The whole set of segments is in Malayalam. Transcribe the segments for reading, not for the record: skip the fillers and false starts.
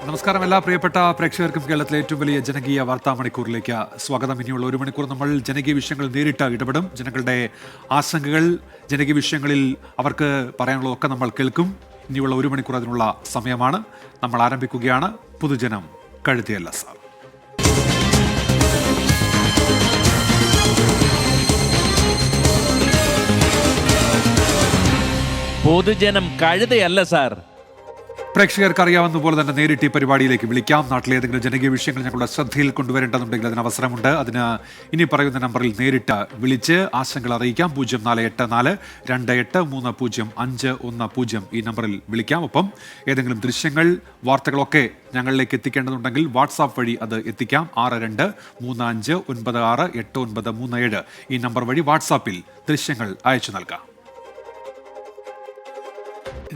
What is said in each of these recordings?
നമസ്കാരം. എല്ലാ പ്രിയപ്പെട്ട പ്രേക്ഷകർക്കും കേരളത്തിലെ ഏറ്റവും വലിയ ജനകീയ വാർത്താ മണിക്കൂറിലേക്ക് സ്വാഗതം. ഇനിയുള്ള ഒരു മണിക്കൂർ നമ്മൾ ജനകീയ വിഷയങ്ങൾ നേരിട്ട് ഇടപെടും. ജനങ്ങളുടെ ആശങ്കകൾ, ജനകീയ വിഷയങ്ങളിൽ അവർക്ക് പറയാനുള്ളതൊക്കെ നമ്മൾ കേൾക്കും. ഇനിയുള്ള ഒരു മണിക്കൂർ അതിനുള്ള സമയമാണ്. നമ്മൾ ആരംഭിക്കുകയാണ്. പൊതുജനം കഴുതിയല്ല സാർ. പൊതുജനം കഴുതയല്ല സാർ. പ്രേക്ഷകർക്ക് അറിയാവുന്ന പോലെ തന്നെ നേരിട്ട് ഈ പരിപാടിയിലേക്ക് വിളിക്കാം. നാട്ടിലെ ഏതെങ്കിലും ജനകീയ വിഷയങ്ങൾ ഞങ്ങളുടെ ശ്രദ്ധയിൽ കൊണ്ടുവരേണ്ടതുണ്ടെങ്കിൽ അതിന് അവസരമുണ്ട്. അതിന് ഇനി പറയുന്ന നമ്പറിൽ നേരിട്ട് വിളിച്ച് ആശങ്കകൾ അറിയിക്കാം. 0484283050 ഈ നമ്പറിൽ വിളിക്കാം. ഒപ്പം ഏതെങ്കിലും ദൃശ്യങ്ങൾ, വാർത്തകളൊക്കെ ഞങ്ങളിലേക്ക് എത്തിക്കേണ്ടതുണ്ടെങ്കിൽ വാട്സാപ്പ് വഴി അത് എത്തിക്കാം. 6235968937 ഈ നമ്പർ വഴി വാട്സാപ്പിൽ ദൃശ്യങ്ങൾ അയച്ചു നൽകാം.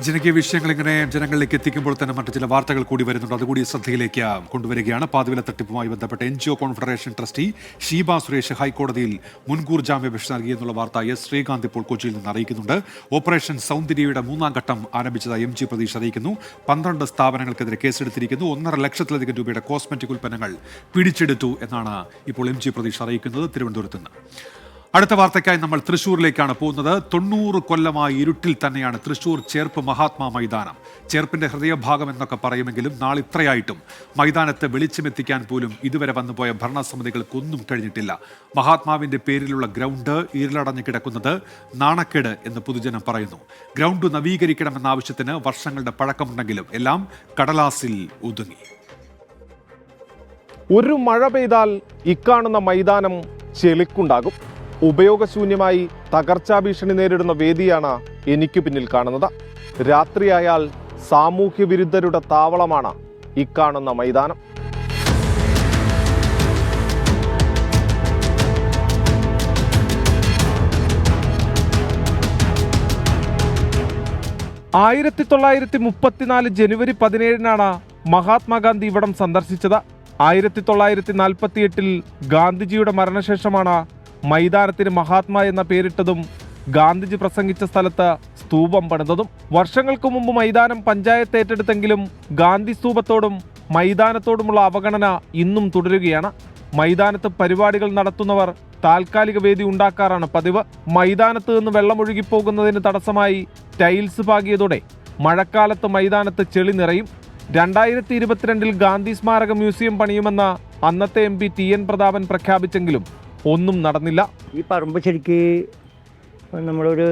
ജനകീയ വിഷയങ്ങൾ ഇങ്ങനെ ജനങ്ങളിലേക്ക് എത്തിക്കുമ്പോൾ തന്നെ മറ്റു ചില വാർത്തകൾ കൂടി വരുന്നുണ്ട്. അതുകൂടി ശ്രദ്ധയിലേക്ക് കൊണ്ടുവരികയാണ്. പാതിവില തട്ടിപ്പുമായി ബന്ധപ്പെട്ട NGO confederation trustee Sheeba Suresh ഹൈക്കോടതിയിൽ മുൻകൂർ ജാമ്യാപേക്ഷ നൽകിയെന്നുള്ള വാർത്ത S ശ്രീകാന്ത് ഇപ്പോൾ കൊച്ചിയിൽ നിന്ന് അറിയിക്കുന്നുണ്ട്. ഓപ്പറേഷൻ സൗന്ദര്യയുടെ 3ാം ഘട്ടം ആരംഭിച്ചതായി MG പ്രതീഷ് അറിയിക്കുന്നു. 12 സ്ഥാപനങ്ങൾക്കെതിരെ കേസെടുത്തിരിക്കുന്നു. 1.5 ലക്ഷത്തിലധികം രൂപയുടെ കോസ്മെറ്റിക് ഉൽപ്പന്നങ്ങൾ പിടിച്ചെടുത്തു എന്നാണ് ഇപ്പോൾ MG പ്രതീഷ് അറിയിക്കുന്നത് തിരുവനന്തപുരത്ത് നിന്ന്. അടുത്ത വാർത്തയ്ക്കായി നമ്മൾ തൃശ്ശൂരിലേക്കാണ് പോകുന്നത്. 90 കൊല്ലമായി ഇരുട്ടിൽ തന്നെയാണ് തൃശ്ശൂർ ചേർപ്പ് മഹാത്മാ മൈതാനം. ചേർപ്പിന്റെ ഹൃദയഭാഗം എന്നൊക്കെ പറയുമെങ്കിലും നാളിത്രയായിട്ടും മൈതാനത്ത് വെളിച്ചമെത്തിക്കാൻ പോലും ഇതുവരെ വന്നുപോയ ഭരണസമിതികൾക്കൊന്നും കഴിഞ്ഞിട്ടില്ല. മഹാത്മാവിന്റെ പേരിലുള്ള ഗ്രൗണ്ട് ഇരുളടഞ്ഞു കിടക്കുന്നത് നാണക്കേട് എന്ന് പൊതുജനം പറയുന്നു. ഗ്രൗണ്ട് നവീകരിക്കണമെന്ന ആവശ്യത്തിന് വർഷങ്ങളുടെ പഴക്കമുണ്ടെങ്കിലും എല്ലാം കടലാസിൽ ഒതുങ്ങി. ഒരു മഴ പെയ്താൽ ഇക്കാണുന്ന മൈതാനം ചെളിക്കുണ്ടാകും. ഉപയോഗശൂന്യമായി തകർച്ചാ ഭീഷണി നേരിടുന്ന വേദിയാണ് എനിക്ക് പിന്നിൽ കാണുന്നത്. രാത്രിയായാൽ സാമൂഹ്യ വിരുദ്ധരുടെ താവളമാണ് ഇക്കാണുന്ന മൈതാനം. ജനുവരി 17 മഹാത്മാഗാന്ധി ഇവിടം സന്ദർശിച്ചത്. 1948 ഗാന്ധിജിയുടെ മരണശേഷമാണ് മൈതാനത്തിന് മഹാത്മാ എന്ന പേരിട്ടതും ഗാന്ധിജി പ്രസംഗിച്ച സ്ഥലത്ത് സ്തൂപം പണിതതും. വർഷങ്ങൾക്ക് മുമ്പ് മൈതാനം പഞ്ചായത്ത് ഏറ്റെടുത്തെങ്കിലും ഗാന്ധി സ്തൂപത്തോടും മൈതാനത്തോടുമുള്ള അവഗണന ഇന്നും തുടരുകയാണ്. മൈതാനത്ത് പരിപാടികൾ നടത്തുന്നവർ താൽക്കാലിക വേദി ഉണ്ടാക്കാറാണ് പതിവ്. മൈതാനത്ത് നിന്ന് വെള്ളമൊഴുകിപ്പോകുന്നതിന് തടസ്സമായി ടൈൽസ് പാകിയതോടെ മഴക്കാലത്ത് മൈതാനത്ത് ചെളി നിറയും. 2022 ഗാന്ധി സ്മാരക മ്യൂസിയം പണിയുമെന്ന് അന്നത്തെ MP TN പ്രതാപൻ പ്രഖ്യാപിച്ചെങ്കിലും ഒന്നും നടന്നില്ല. ഈ പറമ്പ് ശരിക്ക് നമ്മളൊരു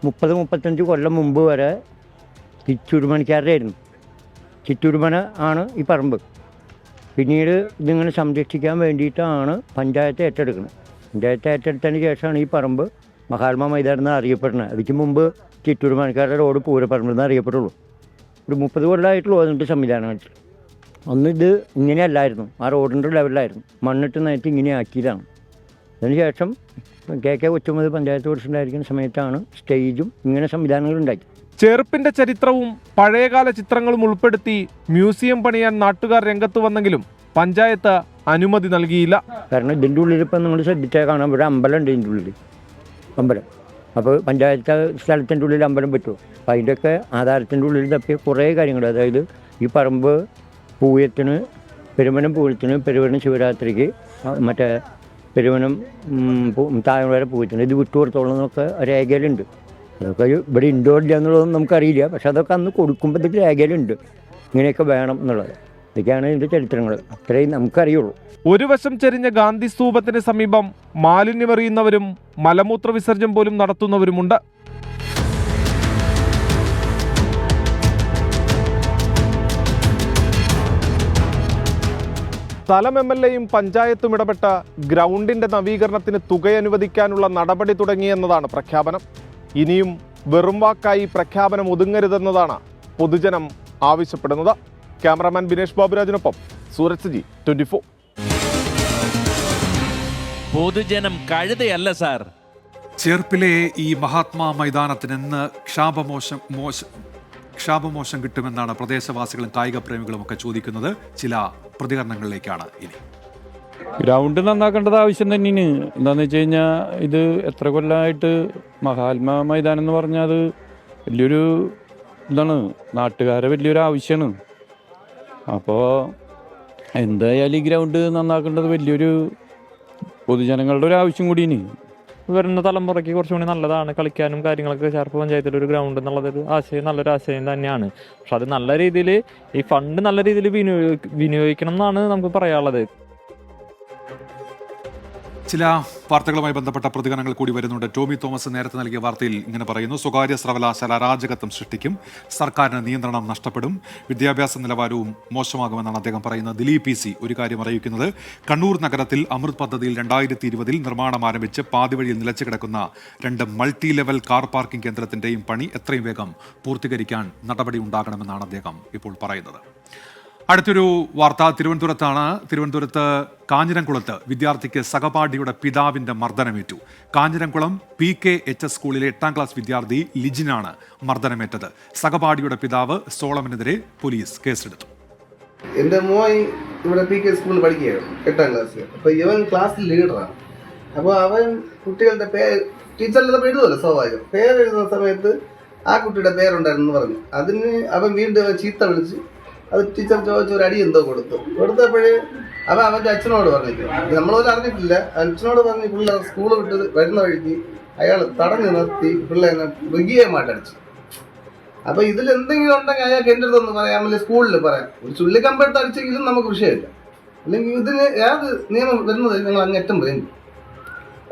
30-35 കൊല്ലം മുമ്പ് വരെ ചിറ്റൂരുമണിക്കാരുടെ ആയിരുന്നു. ചിറ്റൂരുമന ആണ് ഈ പറമ്പ്. പിന്നീട് ഇതിങ്ങനെ സംരക്ഷിക്കാൻ വേണ്ടിയിട്ടാണ് പഞ്ചായത്ത് ഏറ്റെടുക്കുന്നത്. പഞ്ചായത്ത് ഏറ്റെടുത്തതിന് ശേഷമാണ് ഈ പറമ്പ് മഹാത്മാ മൈതാനം എന്ന് അറിയപ്പെടുന്നത്. അതിക്ക് മുമ്പ് ചിറ്റൂരുമണിക്കാരുടെ റോഡ് പൂരപ്പറമ്പ് എന്ന് അറിയപ്പെട്ടുള്ളൂ. ഒരു 30 കൊല്ലമായിട്ടുള്ളൂ അതിൻ്റെ സംവിധാനം വെച്ച്. അന്ന് ഇത് ഇങ്ങനെയല്ലായിരുന്നു, ആ റോഡിൻ്റെ ലെവലിലായിരുന്നു. മണ്ണിട്ട് നനച്ച് ഇങ്ങനെ ആക്കിയതാണ്. അതിനുശേഷം KK കൊച്ചുമതി പഞ്ചായത്ത് പ്രസിഡൻ്റായിരിക്കുന്ന സമയത്താണ് സ്റ്റേജും ഇങ്ങനെ സംവിധാനങ്ങൾ ഉണ്ടാക്കി. ചേർപ്പിന്റെ ചരിത്രവും പഴയകാല ചിത്രങ്ങളും ഉൾപ്പെടുത്തി മ്യൂസിയം പണിയാൻ നാട്ടുകാർ രംഗത്ത് വന്നെങ്കിലും പഞ്ചായത്ത് അനുമതി നൽകിയില്ല. കാരണം ഇതിൻ്റെ ഉള്ളിൽ ഇപ്പം നിങ്ങൾ ശ്രദ്ധിച്ചാൽ കാണാം, ഇവിടെ അമ്പലമുണ്ട്. ഇതിൻ്റെ ഉള്ളിൽ അമ്പലം. അപ്പോൾ പഞ്ചായത്ത് സ്ഥലത്തിൻ്റെ ഉള്ളിൽ അമ്പലം പറ്റുമോ? അപ്പോൾ അതിൻ്റെയൊക്കെ ആധാരത്തിൻ്റെ ഉള്ളിൽ തപ്പിയ കുറേ കാര്യങ്ങൾ, അതായത് ഈ പറമ്പ് പൂയത്തിന്, പെരുവനം പൂയത്തിന്, പെരുവനം ശിവരാത്രിക്ക്, മറ്റേ പെരുവനം താഴ്വര പൂയത്തിന് ഇത് വിട്ടുകൊടുത്തോളം എന്നൊക്കെ രേഖയിലുണ്ട്. അതൊക്കെ ഇവിടെ ഉണ്ടോ ഇല്ല എന്നുള്ളതൊന്നും നമുക്കറിയില്ല. പക്ഷെ അതൊക്കെ അന്ന് കൊടുക്കുമ്പോൾ ഇതൊക്കെ രേഖയിലുണ്ട്, ഇങ്ങനെയൊക്കെ വേണം എന്നുള്ളത്. ഇതൊക്കെയാണ് ഇതിൻ്റെ ചരിത്രങ്ങൾ. അത്രയും നമുക്കറിയുള്ളൂ. ഒരു വശം ചെരിഞ്ഞ ഗാന്ധി സ്തൂപത്തിന് സമീപം മാലിന്യമെറിയുന്നവരും മലമൂത്ര വിസർജനം പോലും നടത്തുന്നവരുമുണ്ട്. സ്ഥലം MLAയും പഞ്ചായത്തും ഇടപെട്ട ഗ്രൗണ്ടിന്റെ നവീകരണത്തിന് തുക അനുവദിക്കാനുള്ള നടപടി തുടങ്ങിയെന്നതാണ് പ്രഖ്യാപനം. ഇനിയും വെറും വാക്കായി പ്രഖ്യാപനം ഒതുങ്ങരുതെന്നതാണ് പൊതുജനം ആവശ്യപ്പെടുന്നത്. ക്യാമറാമാൻ ബിനേഷ് ബാബുരാജിനൊപ്പം സൂരജ് ജി, 24. പൊതുജനം കഴുതയല്ല സാർ. ചേർപ്പിലെ ഈ മഹാത്മാ മൈതാനത്തിന് ഇന്ന് ക്ഷാമമോശം കിട്ടുമെന്നാണ് പ്രദേശവാസികളും കായിക പ്രേമികളും ഒക്കെ ചോദിക്കുന്നത്. ചില പ്രതികരണങ്ങളിലേക്കാണ് ഇനി. ഗ്രൗണ്ട് നന്നാക്കേണ്ടത് ആവശ്യം തന്നെയാണ്. എന്താണെന്ന് വെച്ച് കഴിഞ്ഞാൽ ഇത് എത്ര കൊല്ലമായിട്ട് മഹാത്മാ മൈതാനം എന്ന് പറഞ്ഞാൽ അത് വലിയൊരു ഇതാണ്, നാട്ടുകാരെ വലിയൊരു ആവശ്യമാണ്. അപ്പോൾ എന്തായാലും ഈ ഗ്രൗണ്ട് നന്നാക്കേണ്ടത് വലിയൊരു പൊതുജനങ്ങളുടെ ഒരു ആവശ്യം കൂടിയാണ്. വരുന്ന തലമുറയ്ക്ക് കുറച്ചുകൂടി നല്ലതാണ് കളിക്കാനും കാര്യങ്ങളൊക്കെ. ചേർപ്പ് പഞ്ചായത്തിലൊരു ഗ്രൗണ്ട് എന്നുള്ളതൊരു ആശയം നല്ലൊരു ആശയം തന്നെയാണ്. പക്ഷെ അത് നല്ല രീതിയിൽ ഈ ഫണ്ട് നല്ല രീതിയിൽ വിനിയോഗിക്കണം എന്നാണ് നമുക്ക് പറയാനുള്ളത്. ചില വാർത്തകളുമായി ബന്ധപ്പെട്ട പ്രതികരണങ്ങൾ കൂടി വരുന്നുണ്ട്. ടോമി തോമസ് നേരത്തെ നൽകിയ വാർത്തയിൽ ഇങ്ങനെ പറയുന്നു: സ്വകാര്യ സർവകലാശാല അരാജകത്വം സൃഷ്ടിക്കും, സർക്കാരിന് നിയന്ത്രണം നഷ്ടപ്പെടും, വിദ്യാഭ്യാസ നിലവാരവും മോശമാകുമെന്നാണ് അദ്ദേഹം പറയുന്നത്. ദിലീപ് PC ഒരു കാര്യം അറിയിക്കുന്നത്: കണ്ണൂർ നഗരത്തിൽ അമൃത് പദ്ധതിയിൽ 2020 നിർമ്മാണം ആരംഭിച്ച് പാതിവഴിയിൽ നിലച്ചു കിടക്കുന്ന 2 മൾട്ടി ലെവൽ കാർ പാർക്കിംഗ് കേന്ദ്രത്തിന്റെയും പണി എത്രയും വേഗം പൂർത്തീകരിക്കാൻ നടപടി ഉണ്ടാകണമെന്നാണ് അദ്ദേഹം ഇപ്പോൾ പറയുന്നത്. അടുത്തൊരു വാർത്ത തിരുവനന്തപുരത്താണ്. തിരുവനന്തപുരത്ത് കാഞ്ഞിരംകുളത്ത് വിദ്യാർത്ഥിക്ക് സഹപാഠിയുടെ പിതാവിന്റെ മർദ്ദനമേറ്റു. കാഞ്ഞിരംകുളം PKHS സ്കൂളിലെ 8ാം ക്ലാസ് വിദ്യാർത്ഥി ലിജിനാണ് മർദ്ദനമേറ്റത്. സഹപാഠിയുടെ പിതാവ് സോളമനെതിരെ പോലീസ് കേസെടുത്തു. എൻ്റെ മോൻ ഇവിടെ PK സ്കൂളിൽ പഠിക്കുകയാണ്, 8ാം ക്ലാസ്സിൽ. അപ്പോൾ ഇവൻ ക്ലാസ്സിൽ ലീഡറാണ്. അപ്പോൾ അവൻ കുട്ടികളുടെ പേര് ടീച്ചറിൻ്റെ എഴുതുമല്ലോ, സ്വാഭാവികം. പേരെഴുതുന്ന സമയത്ത് ആ കുട്ടിയുടെ പേരുണ്ടായിരുന്നു പറഞ്ഞു. അതിന് അവൻ വീണ്ടും ചീത്ത വിളിച്ച് അത് ടീച്ചർ ചോദിച്ച ഒരു അടി എന്തോ കൊടുത്തപ്പോഴേ അവൻ്റെ അച്ഛനോട് പറഞ്ഞിരിക്കും. നമ്മളൊന്നും അറിഞ്ഞിട്ടില്ല. അച്ഛനോട് പറഞ്ഞ് പിള്ളേർ സ്കൂൾ വിട്ട് വരുന്ന വഴിക്ക് അയാൾ തടഞ്ഞു നിർത്തി പിള്ളേരെ മൃഗീയമായിട്ട് അടിച്ചു. അപ്പോൾ ഇതിൽ എന്തെങ്കിലും ഉണ്ടെങ്കിൽ അയാൾക്ക് എൻ്റെ അടുത്തൊന്ന് പറയാമല്ലേ, സ്കൂളിൽ പറയാം. ഒരു ചുള്ളിക്കമ്പെടുത്ത് അടിച്ചെങ്കിലും നമുക്ക് വിഷയമില്ല. അല്ലെങ്കിൽ ഇതിന് ഏത് നിയമം വരുന്നത് ഞങ്ങൾ അങ്ങേറ്റം പറയും.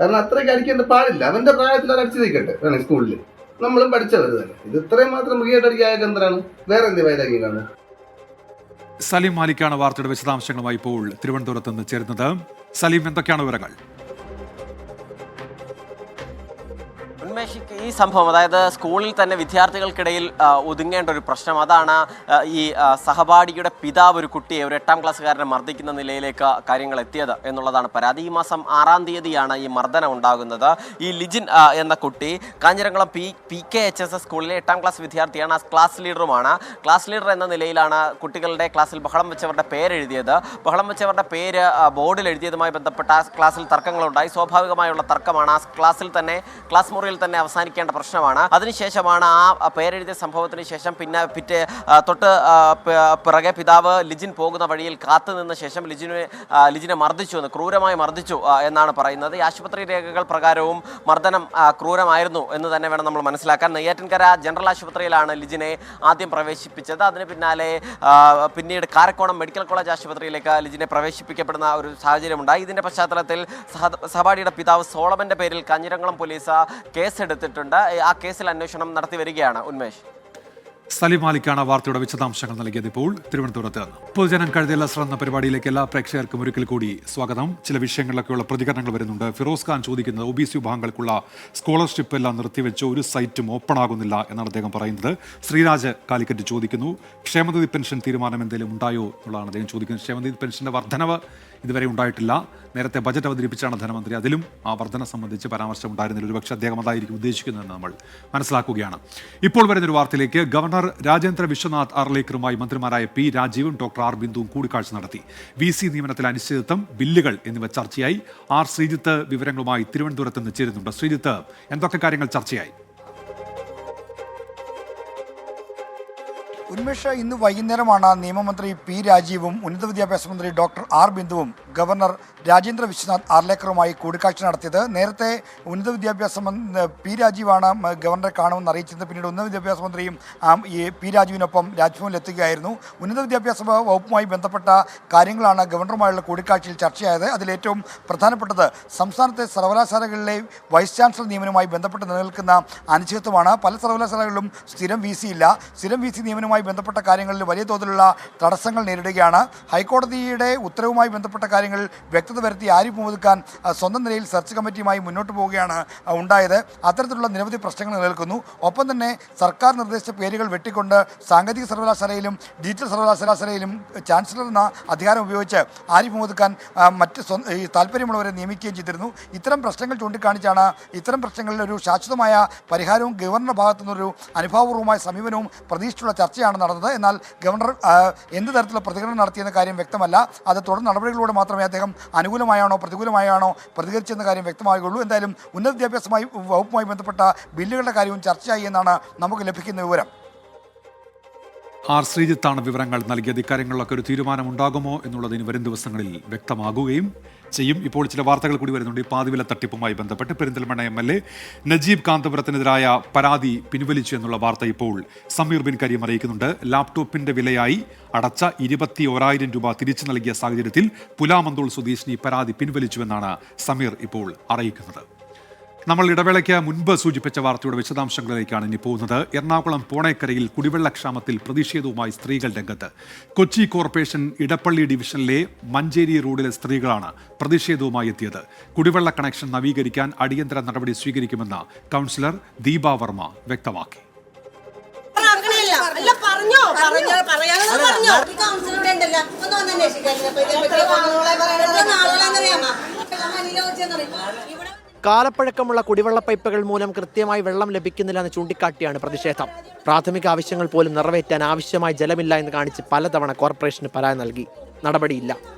കാരണം അത്രയ്ക്ക് അടിക്കേണ്ട പാടില്ല. അവൻ്റെ പ്രായത്തിൽ അത് അടിച്ചു നിൽക്കട്ടെ വേണേ സ്കൂളിൽ. നമ്മളും പഠിച്ചവർ തന്നെ. ഇത് ഇത്രയും മാത്രം മൃഗീയായിട്ട് അടിക്കുക അയാൾക്ക് എന്തിനാണ്? വേറെ എന്ത് വൈരാഗ്യം കാണും? സലീം മാലിക്കാണ് വാർത്തയുടെ വിശദാംശങ്ങളുമായി ഇപ്പോൾ തിരുവനന്തപുരത്ത് നിന്ന് ചേരുന്നത്. സലീം, എന്തൊക്കെയാണ് വിവരങ്ങൾ? ഈ സംഭവം, അതായത് സ്കൂളിൽ തന്നെ വിദ്യാർത്ഥികൾക്കിടയിൽ ഒതുങ്ങേണ്ട ഒരു പ്രശ്നം, അതാണ് ഈ സഹപാഠിയുടെ പിതാവ് ഒരു കുട്ടിയെ, ഒരു 8ാം ക്ലാസ്സുകാരനെ മർദ്ദിക്കുന്ന നിലയിലേക്ക് കാര്യങ്ങൾ എത്തിയത് എന്നുള്ളതാണ് പരാതി. ഈ മാസം 6ാം തീയതിയാണ് ഈ മർദ്ദനം ഉണ്ടാകുന്നത്. ഈ ലിജിൻ എന്ന കുട്ടി കാഞ്ഞിരംകുളം PKHS സ്കൂളിലെ 8ാം ക്ലാസ് വിദ്യാർത്ഥിയാണ്, ക്ലാസ് ലീഡറുമാണ്. ക്ലാസ് ലീഡർ എന്ന നിലയിലാണ് കുട്ടികളുടെ ക്ലാസ്സിൽ ബഹളം വെച്ചവരുടെ പേരെഴുതിയത്. ബഹളം വെച്ചവരുടെ പേര് ബോർഡിൽ എഴുതിയതുമായി ബന്ധപ്പെട്ട ക്ലാസ്സിൽ തർക്കങ്ങളുണ്ടായി. സ്വാഭാവികമായുള്ള തർക്കമാണ്. ആ ക്ലാസ്സിൽ തന്നെ, ക്ലാസ് മുറിയിൽ തന്നെ അവസാനിക്കേണ്ട പ്രശ്നമാണ്. അതിനുശേഷമാണ് ആ പേരെഴുതിയ സംഭവത്തിന് ശേഷം പിന്നെ തൊട്ട് പിറകെ പിതാവ് ലിജിൻ പോകുന്ന വഴിയിൽ കാത്തുനിന്ന ശേഷം ലിജിനെ മർദ്ദിച്ചു, ക്രൂരമായി മർദ്ദിച്ചു എന്നാണ് പറയുന്നത്. ഈ ആശുപത്രി രേഖകൾ പ്രകാരവും മർദ്ദനം ക്രൂരമായിരുന്നു എന്ന് തന്നെ വേണം നമ്മൾ മനസ്സിലാക്കാൻ. നെയ്യാറ്റിൻകര ജനറൽ ആശുപത്രിയിലാണ് ലിജിനെ ആദ്യം പ്രവേശിപ്പിച്ചത്. അതിന് പിന്നാലെ പിന്നീട് കാരക്കോണം മെഡിക്കൽ കോളേജ് ആശുപത്രിയിലേക്ക് ലിജിനെ പ്രവേശിപ്പിക്കപ്പെടുന്ന ഒരു സാഹചര്യമുണ്ടായി. ഇതിന്റെ പശ്ചാത്തലത്തിൽ സഹപാഠിയുടെ പിതാവ് സോളമന്റെ പേരിൽ കാഞ്ഞിരംകുളം പോലീസ് കേസെടുത്തിട്ടുണ്ട്. ആ കേസിൽ അന്വേഷണം നടത്തി വരികയാണ്. ഉന്മേഷ്. സലീം മാലിക്കാണ് വാർത്തയുടെ വിശദാംശങ്ങൾ നൽകിയത്. ഇപ്പോൾ തിരുവനന്തപുരത്ത് നിന്ന് പൊതുജനം കഴുതിയല്ലസ്ര എന്ന പരിപാടിയിലേക്ക് എല്ലാ പ്രേക്ഷകർക്കും ഒരിക്കൽ കൂടി സ്വാഗതം. ചില വിഷയങ്ങളിലൊക്കെയുള്ള പ്രതികരണങ്ങൾ വരുന്നുണ്ട്. ഫിറോസ് ഖാൻ ചോദിക്കുന്നത് OBC വിഭാഗങ്ങൾക്കുള്ള സ്കോളർഷിപ്പ് എല്ലാം നിർത്തിവെച്ച് ഒരു സൈറ്റും ഓപ്പൺ ആകുന്നില്ല എന്നാണ് അദ്ദേഹം പറയുന്നത്. ശ്രീരാജ് കാലിക്കറ്റ് ചോദിക്കുന്നു, ക്ഷേമനിധി പെൻഷൻ തീരുമാനം എന്തെങ്കിലും ഉണ്ടായോ എന്നുള്ളതാണ് അദ്ദേഹം ചോദിക്കുന്നത്. ക്ഷേമനിധി പെൻഷന്റെ വർധനവ് ഇതുവരെ ഉണ്ടായിട്ടില്ല. നേരത്തെ ബജറ്റ് അവതരിപ്പിച്ചാണ് ധനമന്ത്രി. അതിലും ആ വർധന സംബന്ധിച്ച് പരാമർശം ഉണ്ടായിരുന്നില്ല. ഒരുപക്ഷെ അദ്ദേഹം അതായിരിക്കും ഉദ്ദേശിക്കുന്നതെന്ന് നമ്മൾ മനസ്സിലാക്കുകയാണ്. ഇപ്പോൾ വരുന്നൊരു വാർത്തയിലേക്ക്. ഗവർണർ രാജേന്ദ്ര വിശ്വനാഥ് ആർലേക്കറുമായി മന്ത്രിമാരായ P. രാജീവും Dr. R. ബിന്ദുവും കൂടിക്കാഴ്ച നടത്തി. VC നിയമനത്തിലെ അനിശ്ചിതത്വം, ബില്ലുകൾ എന്നിവ ചർച്ചയായി. R. ശ്രീജിത്ത് വിവരങ്ങളുമായി തിരുവനന്തപുരത്ത് നിന്ന് ചേരുന്നുണ്ട്. ശ്രീജിത്ത്, എന്തൊക്കെ കാര്യങ്ങൾ ചർച്ചയായി? ഉന്മേഷ, ഇന്ന് വൈകുന്നേരമാണ് നിയമമന്ത്രി P. രാജീവും ഉന്നത വിദ്യാഭ്യാസ മന്ത്രി Dr. R. ബിന്ദുവും ഗവർണർ രാജേന്ദ്ര വിശ്വനാഥ് ആർലേക്കറുമായി കൂടിക്കാഴ്ച നടത്തിയത്. നേരത്തെ ഉന്നത വിദ്യാഭ്യാസ P. രാജീവാണ് ഗവർണറെ കാണുമെന്ന് അറിയിച്ചിരുന്നത്. പിന്നീട് ഉന്നത വിദ്യാഭ്യാസ മന്ത്രിയും ഈ P. രാജീവിനൊപ്പം രാജ്ഭവനിലെത്തുകയായിരുന്നു. ഉന്നത വിദ്യാഭ്യാസ വകുപ്പുമായി ബന്ധപ്പെട്ട കാര്യങ്ങളാണ് ഗവർണറുമായുള്ള കൂടിക്കാഴ്ചയിൽ ചർച്ചയായത്. അതിലേറ്റവും പ്രധാനപ്പെട്ടത് സംസ്ഥാനത്തെ സർവകലാശാലകളിലെ വൈസ് ചാൻസലർ നിയമനവുമായി ബന്ധപ്പെട്ട് നിലനിൽക്കുന്ന അനിശ്ചിതത്വമാണ്. പല സർവകലാശാലകളിലും സ്ഥിരം VC ഇല്ല. സ്ഥിരം VC നിയമനവുമായി ബന്ധപ്പെട്ട കാര്യങ്ങളിൽ വലിയ തോതിലുള്ള തടസ്സങ്ങൾ നേരിടുകയാണ്. ഹൈക്കോടതിയുടെ ഉത്തരവുമായി ബന്ധപ്പെട്ട കാര്യങ്ങളിൽ വ്യക്തത വരുത്തി ആരിഫ് മുഹമ്മദ് ഖാൻ സ്വന്തം നിലയിൽ സെർച്ച് കമ്മിറ്റിയുമായി മുന്നോട്ട് പോവുകയാണ് ഉണ്ടായത്. അത്തരത്തിലുള്ള നിരവധി പ്രശ്നങ്ങൾ നിലനിൽക്കുന്നു. ഒപ്പം തന്നെ സർക്കാർ നിർദ്ദേശിച്ച പേരുകൾ വെട്ടിക്കൊണ്ട് സാങ്കേതിക സർവകലാശാലയിലും ഡിജിറ്റൽ സർവകലാശാലയിലും ചാൻസലർ എന്ന അധികാരം ഉപയോഗിച്ച് ആരിഫ് മുഹമ്മദ് ഖാൻ മറ്റ് താല്പര്യമുള്ളവരെ നിയമിക്കുകയും ചെയ്തിരുന്നു. ഇത്തരം പ്രശ്നങ്ങൾ ചൂണ്ടിക്കാണിച്ചാണ് ഇത്തരം പ്രശ്നങ്ങളിൽ ഒരു ശാശ്വതമായ പരിഹാരവും ഗവർണറുടെ ഭാഗത്തു നിന്നൊരു അനുഭാവപൂർവ്വമായ സമീപനവും പ്രതീക്ഷിച്ചുള്ള ചർച്ചയാണ് നടന്നത്. എന്നാൽ ഗവർണർ എന്ത് തരത്തിലുള്ള പ്രതികരണം നടത്തിയെന്ന കാര്യം വ്യക്തമല്ല. അത് തുടർ നടപടികളിലൂടെ മാത്രമേ അദ്ദേഹം അനുകൂലമായാണോ പ്രതികൂലമായാണോ പ്രതികരിച്ചെന്ന കാര്യം വ്യക്തമാകുകയുള്ളൂ. എന്തായാലും ഉന്നത വിദ്യാഭ്യാസ വകുപ്പുമായി ബന്ധപ്പെട്ട ബില്ലുകളുടെ കാര്യവും ചർച്ചയായി എന്നാണ് നമുക്ക് ലഭിക്കുന്ന വിവരം. ആർ ശ്രീജിത്താണ് വിവരങ്ങൾ നൽകിയത്. ഇക്കാര്യങ്ങളിലൊക്കെ ഒരു തീരുമാനമുണ്ടാകുമോ എന്നുള്ളത് ഇനി വരും ദിവസങ്ങളിൽ വ്യക്തമാകുകയും ചെയ്യും. ഇപ്പോൾ ചില വാർത്തകൾ കൂടി വരുന്നുണ്ട്. ഈ പാതിവില തട്ടിപ്പുമായി ബന്ധപ്പെട്ട് പെരിന്തൽമണ്ണ MLA നജീബ് കാന്തപുരത്തിനെതിരായ പരാതി പിൻവലിച്ചു എന്നുള്ള വാർത്ത ഇപ്പോൾ സമീർ ബിൻ കരീം അറിയിക്കുന്നുണ്ട്. ലാപ്ടോപ്പിന്റെ വിലയായി അടച്ച 21,000 രൂപ തിരിച്ചു നൽകിയ സാഹചര്യത്തിൽ പുലാമന്തോൾ സ്വദേശിനി പരാതി പിൻവലിച്ചുവെന്നാണ് സമീർ ഇപ്പോൾ അറിയിക്കുന്നത്. നമ്മൾ ഇടവേളയ്ക്ക് മുൻപ് സൂചിപ്പിച്ച വാർത്തയുടെ വിശദാംശങ്ങളിലേക്കാണ് ഇനി പോകുന്നത്. എറണാകുളം പോണേക്കരയിൽ കുടിവെള്ളക്ഷാമത്തിൽ പ്രതിഷേധവുമായി സ്ത്രീകൾ രംഗത്ത്. കൊച്ചി കോർപ്പറേഷൻ ഇടപ്പള്ളി ഡിവിഷനിലെ മഞ്ചേരി റോഡിലെ സ്ത്രീകളാണ് പ്രതിഷേധവുമായി എത്തിയത്. കുടിവെള്ള കണക്ഷൻ നവീകരിക്കാൻ അടിയന്തര നടപടി സ്വീകരിക്കുമെന്ന് കൗൺസിലർ ദീപ വർമ്മ വ്യക്തമാക്കി. കാലപ്പഴക്കമുള്ള കുടിവെള്ള പൈപ്പുകൾ മൂലം കൃത്യമായി വെള്ളം ലഭിക്കുന്നില്ലെന്ന് ചൂണ്ടിക്കാട്ടിയാണ് പ്രതിഷേധം. പ്രാഥമിക ആവശ്യങ്ങൾ പോലും നിറവേറ്റാൻ ആവശ്യമായ ജലമില്ല എന്ന് കാണിച്ച് പലതവണ കോർപ്പറേഷന് പരാതി നൽകി. നടപടിയില്ല.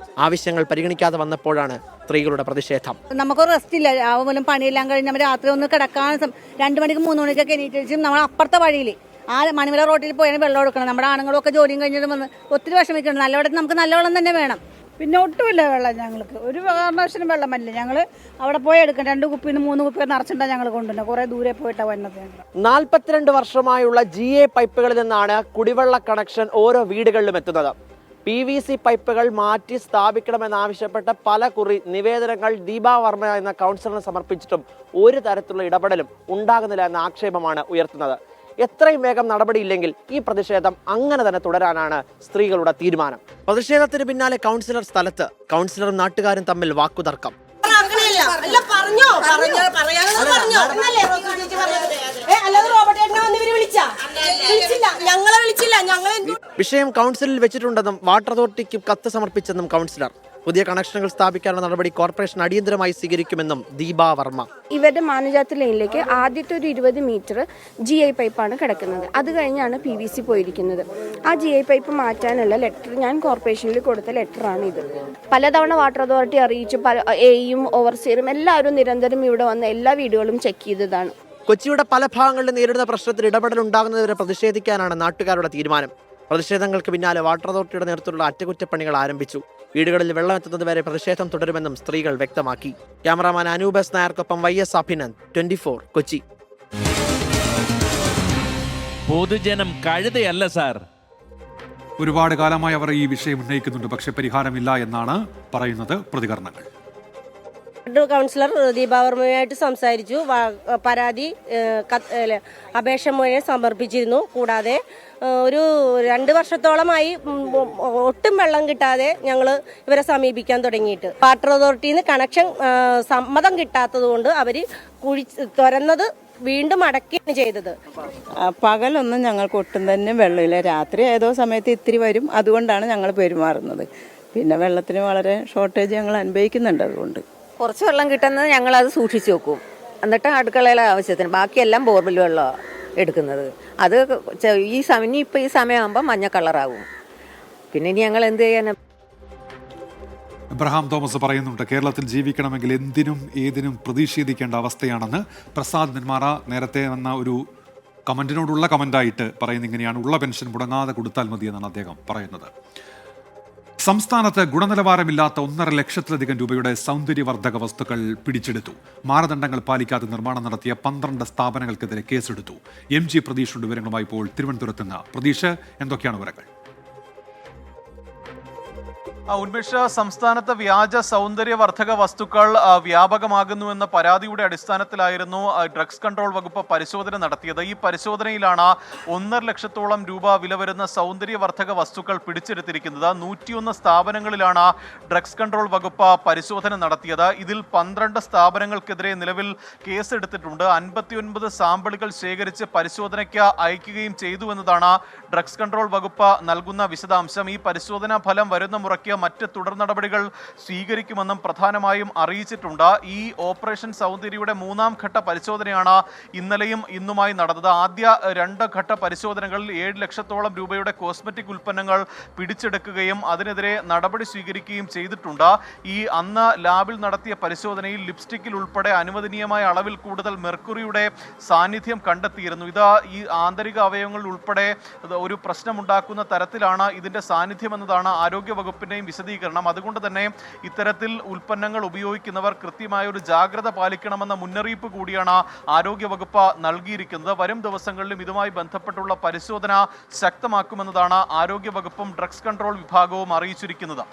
ആവശ്യങ്ങൾ പരിഗണിക്കാതെ വന്നപ്പോഴാണ് സ്ത്രീകളുടെ പ്രതിഷേധം. നമുക്ക് റെസ്റ്റ് ഇല്ല. മൂലം പണിയെല്ലാം കഴിഞ്ഞ് നമ്മൾ രാത്രി ഒന്ന് കിടക്കാൻ 2 മണിക്ക് 3 മണിക്കൊക്കെ എണീറ്റും നമ്മൾ അപ്പുറത്തെ വഴിയിൽ മണിമല റോഡിൽ പോയാൽ വെള്ളം എടുക്കണം. നമ്മുടെ ആണുങ്ങളൊക്കെ ജോലിയും കഴിഞ്ഞിട്ട് വന്ന് ഒത്തിരി വിഷമിക്കണം. നല്ല വെള്ളത്തിൽ നമുക്ക് നല്ല വെള്ളം തന്നെ വേണം. പിന്നെ ഒട്ടുമില്ല വെള്ളം. ഞങ്ങൾക്ക് ഒരു കാരണവശാലും വെള്ളമല്ല. ഞങ്ങൾ അവിടെ പോയി എടുക്കണം. 2 കുപ്പിന്ന് 3 കുപ്പി നിറച്ചിട്ടാണ് ഞങ്ങൾ കൊണ്ടുവന്നത്. കുറേ ദൂരെ പോയിട്ടാണ് വന്നത്. 42 വർഷമായുള്ള GA പൈപ്പുകളിൽ നിന്നാണ് കുടിവെള്ള കണക്ഷൻ ഓരോ വീടുകളിലും എത്തുന്നത്. PVC പൈപ്പുകൾ മാറ്റി സ്ഥാപിക്കണമെന്നാവശ്യപ്പെട്ട പല കുറി നിവേദനങ്ങൾ ദീപാ വർമ്മ എന്ന കൗൺസിലറിന് സമർപ്പിച്ചിട്ടും ഒരു തരത്തിലുള്ള ഇടപെടലും ഉണ്ടാകുന്നില്ല എന്ന ആക്ഷേപമാണ് ഉയർത്തുന്നത്. എത്രയും വേഗം നടപടിയില്ലെങ്കിൽ ഈ പ്രതിഷേധം അങ്ങനെ തന്നെ തുടരാനാണ് സ്ത്രീകളുടെ തീരുമാനം. പ്രതിഷേധത്തിന് പിന്നാലെ കൗൺസിലർ സ്ഥലത്ത്. കൗൺസിലറും നാട്ടുകാരും തമ്മിൽ വാക്കുതർക്കം. വിഷയം കൗൺസിലിൽ വെച്ചിട്ടുണ്ടെന്നും വാട്ടർ അതോറിറ്റിക്ക് കത്ത് സമർപ്പിച്ചെന്നും കൗൺസിലർ. പുതിയ കണക്ഷനുകൾ സ്ഥാപിക്കാനുള്ള നടപടി കോർപ്പറേഷൻ അടിയന്തരമായി സ്വീകരിക്കുമെന്നും ദീപാ വർമ്മ. ഇവരുടെ മാനജാത്ത് ലൈനിലേക്ക് ആദ്യത്തെ ഒരു 20 മീറ്റർ GI പൈപ്പാണ് കിടക്കുന്നത്. അത് കഴിഞ്ഞാണ് PVC പോയിരിക്കുന്നത്. ആ GI പൈപ്പ് മാറ്റാനുള്ള ലെറ്റർ ഞാൻ കോർപ്പറേഷനിൽ കൊടുത്ത ലെറ്ററാണ് ഇത്. പലതവണ വാട്ടർ അതോറിറ്റി അറിയിച്ചു. AEയും ഓവർസിയറും എല്ലാവരും നിരന്തരം ഇവിടെ വന്ന് എല്ലാ വീടുകളും ചെക്ക് ചെയ്തതാണ്. കൊച്ചിയുടെ പല ഭാഗങ്ങളിൽ നേരിടുന്ന പ്രശ്നത്തിൽ ഇടപെടൽ ഉണ്ടാകുന്നതുവരെ പ്രതിഷേധിക്കാനാണ് നാട്ടുകാരുടെ തീരുമാനം. പ്രതിഷേധങ്ങൾക്ക് പിന്നാലെ വാട്ടർ അതോറിറ്റിയുടെ നേതൃത്വത്തിലുള്ള അറ്റകുറ്റപ്പണികൾ ആരംഭിച്ചു. വീടുകളിൽ വെള്ളം എത്തുന്നതുവരെ പ്രതിഷേധം തുടരുമെന്നും സ്ത്രീകൾ വ്യക്തമാക്കി. ക്യാമറാമാൻ അനൂപ് നായർക്കൊപ്പം YS അഭിനന്ദ്, 24 കൊച്ചി. പൊതുജനം കഴുതയല്ല സാർ. ഒരുപാട് കാലമായി അവർ ഈ വിഷയം ഉന്നയിക്കുന്നുണ്ട്. പക്ഷേ പരിഹാരമില്ല എന്നാണ് പറയുന്നത് പ്രതികരണങ്ങൾ. കൗൺസിലർ ദീപാ വർമ്മയുമായിട്ട് സംസാരിച്ചു. പരാതി അപേക്ഷ മുഴുവൻ സമർപ്പിച്ചിരുന്നു. കൂടാതെ ഒരു 2 വർഷത്തോളമായി ഒട്ടും വെള്ളം കിട്ടാതെ ഞങ്ങൾ ഇവരെ സമീപിക്കാൻ തുടങ്ങിയിട്ട് വാട്ടർ അതോറിറ്റിയിൽ നിന്ന് കണക്ഷൻ സമ്മതം കിട്ടാത്തത് കൊണ്ട് അവർ തുറന്നത് വീണ്ടും അടയ്ക്കുകയാണ് ചെയ്തത്. പകലൊന്നും ഞങ്ങൾക്ക് ഒട്ടും തന്നെ വെള്ളമില്ല. രാത്രി ഏതോ സമയത്ത് ഇത്തിരി വരും. അതുകൊണ്ടാണ് ഞങ്ങൾ പെരുമാറുന്നത്. പിന്നെ വെള്ളത്തിന് വളരെ ഷോർട്ടേജ് ഞങ്ങൾ അനുഭവിക്കുന്നുണ്ട്. അതുകൊണ്ട് കുറച്ച് വെള്ളം കിട്ടുന്നത് ഞങ്ങളത് സൂക്ഷിച്ചു വെക്കും. എന്നിട്ട് അടുക്കളയിലെ ആവശ്യത്തിന് ബാക്കിയെല്ലാം ബോർവെൽ വെള്ളമാണ് എടുക്കുന്നത്. അത് ഇനിയിപ്പോൾ ഈ സമയമാകുമ്പോൾ മഞ്ഞ കളറാകും. പിന്നെ ഇനി ഞങ്ങൾ എന്ത് ചെയ്യാൻ? എബ്രഹാം തോമസ് പറയുന്നുണ്ട്, കേരളത്തിൽ ജീവിക്കണമെങ്കിൽ എന്തിനും ഏതിനും പ്രതിഷേധിക്കേണ്ട അവസ്ഥയാണെന്ന്. പ്രസാദ് നെന്മാറ നേരത്തെ വന്ന ഒരു കമന്റിനോടുള്ള കമന്റായിട്ട് പറയുന്നത് ഇങ്ങനെയാണ്: ഉള്ള പെൻഷൻ മുടങ്ങാതെ കൊടുത്താൽ മതിയെന്നാണ് അദ്ദേഹം പറയുന്നത്. സംസ്ഥാനത്ത് ഗുണനിലവാരമില്ലാത്ത 1.5 ലക്ഷത്തിലധികം രൂപയുടെ സൗന്ദര്യവർദ്ധക വസ്തുക്കൾ പിടിച്ചെടുത്തു. മാനദണ്ഡങ്ങൾ പാലിക്കാതെ നിർമ്മാണം നടത്തിയ 12 സ്ഥാപനങ്ങൾക്കെതിരെ കേസെടുത്തു. MG പ്രതീഷുണ്ട് വിവരങ്ങളുമായി ഇപ്പോൾ തിരുവനന്തപുരത്ത് നിന്ന്. പ്രതീഷ്, എന്തൊക്കെയാണ് വിവരങ്ങൾ? ഉന്മേഷ, സംസ്ഥാനത്ത് വ്യാജ സൗന്ദര്യവർദ്ധക വസ്തുക്കൾ വ്യാപകമാകുന്നുവെന്ന പരാതിയുടെ അടിസ്ഥാനത്തിലായിരുന്നു ഡ്രഗ്സ് കൺട്രോൾ വകുപ്പ് പരിശോധന നടത്തിയത്. ഈ പരിശോധനയിലാണ് 1.5 ലക്ഷത്തോളം രൂപ വില വരുന്ന സൗന്ദര്യവർദ്ധക വസ്തുക്കൾ പിടിച്ചെടുത്തിരിക്കുന്നത്. 101 സ്ഥാപനങ്ങളിലാണ് ഡ്രഗ്സ് കൺട്രോൾ വകുപ്പ് പരിശോധന നടത്തിയത്. ഇതിൽ 12 സ്ഥാപനങ്ങൾക്കെതിരെ നിലവിൽ കേസെടുത്തിട്ടുണ്ട്. 59 സാമ്പിളുകൾ ശേഖരിച്ച് പരിശോധനയ്ക്ക് അയക്കുകയും ചെയ്തു എന്നതാണ് ഡ്രഗ്സ് കൺട്രോൾ വകുപ്പ് നൽകുന്ന വിശദാംശം. ഈ പരിശോധനാ ഫലം വരുന്ന വേണ്ടുന്ന മുറയ്ക്ക് മറ്റ് തുടർ നടപടികൾ സ്വീകരിക്കുമെന്നും പ്രധാനമായും അറിയിച്ചിട്ടുണ്ട്. ഈ ഓപ്പറേഷൻ സൗന്ദര്യയുടെ 3ാം ഘട്ട പരിശോധനയാണ് ഇന്നലെയും ഇന്നുമായി നടന്നത്. ആദ്യ 2 ഘട്ട പരിശോധനകളിൽ 7 ലക്ഷത്തോളം രൂപയുടെ കോസ്മെറ്റിക് ഉൽപ്പന്നങ്ങൾ പിടിച്ചെടുക്കുകയും അതിനെതിരെ നടപടി സ്വീകരിക്കുകയും ചെയ്തിട്ടുണ്ട്. അന്ന് ലാബിൽ നടത്തിയ പരിശോധനയിൽ ലിപ്സ്റ്റിക്കിൽ ഉൾപ്പെടെ അനുവദനീയമായ അളവിൽ കൂടുതൽ മെർക്കുറിയുടെ സാന്നിധ്യം കണ്ടെത്തിയിരുന്നു. ഇത് ഈ ആന്തരിക അവയവങ്ങളിൽ ഉൾപ്പെടെ ഒരു പ്രശ്നമുണ്ടാക്കുന്ന തരത്തിലാണ് ഇതിന്റെ സാന്നിധ്യം എന്നതാണ് ആരോഗ്യ വകുപ്പിന്റെയും വിശദീകരണം. അതുകൊണ്ട് തന്നെ ഇത്തരത്തിൽ ഉൽപ്പന്നങ്ങൾ ഉപയോഗിക്കുന്നവർ കൃത്യമായ ഒരു ജാഗ്രത പാലിക്കണമെന്ന മുന്നറിയിപ്പ് കൂടിയാണ് ആരോഗ്യ വകുപ്പ് നൽകിയിരിക്കുന്നത്. വരും ദിവസങ്ങളിലും ഇതുമായി ബന്ധപ്പെട്ടുള്ള പരിശോധന ശക്തമാക്കുമെന്നതാണ് ആരോഗ്യ വകുപ്പും ഡ്രഗ്സ് കൺട്രോൾ വിഭാഗവും അറിയിച്ചിരിക്കുന്നത്.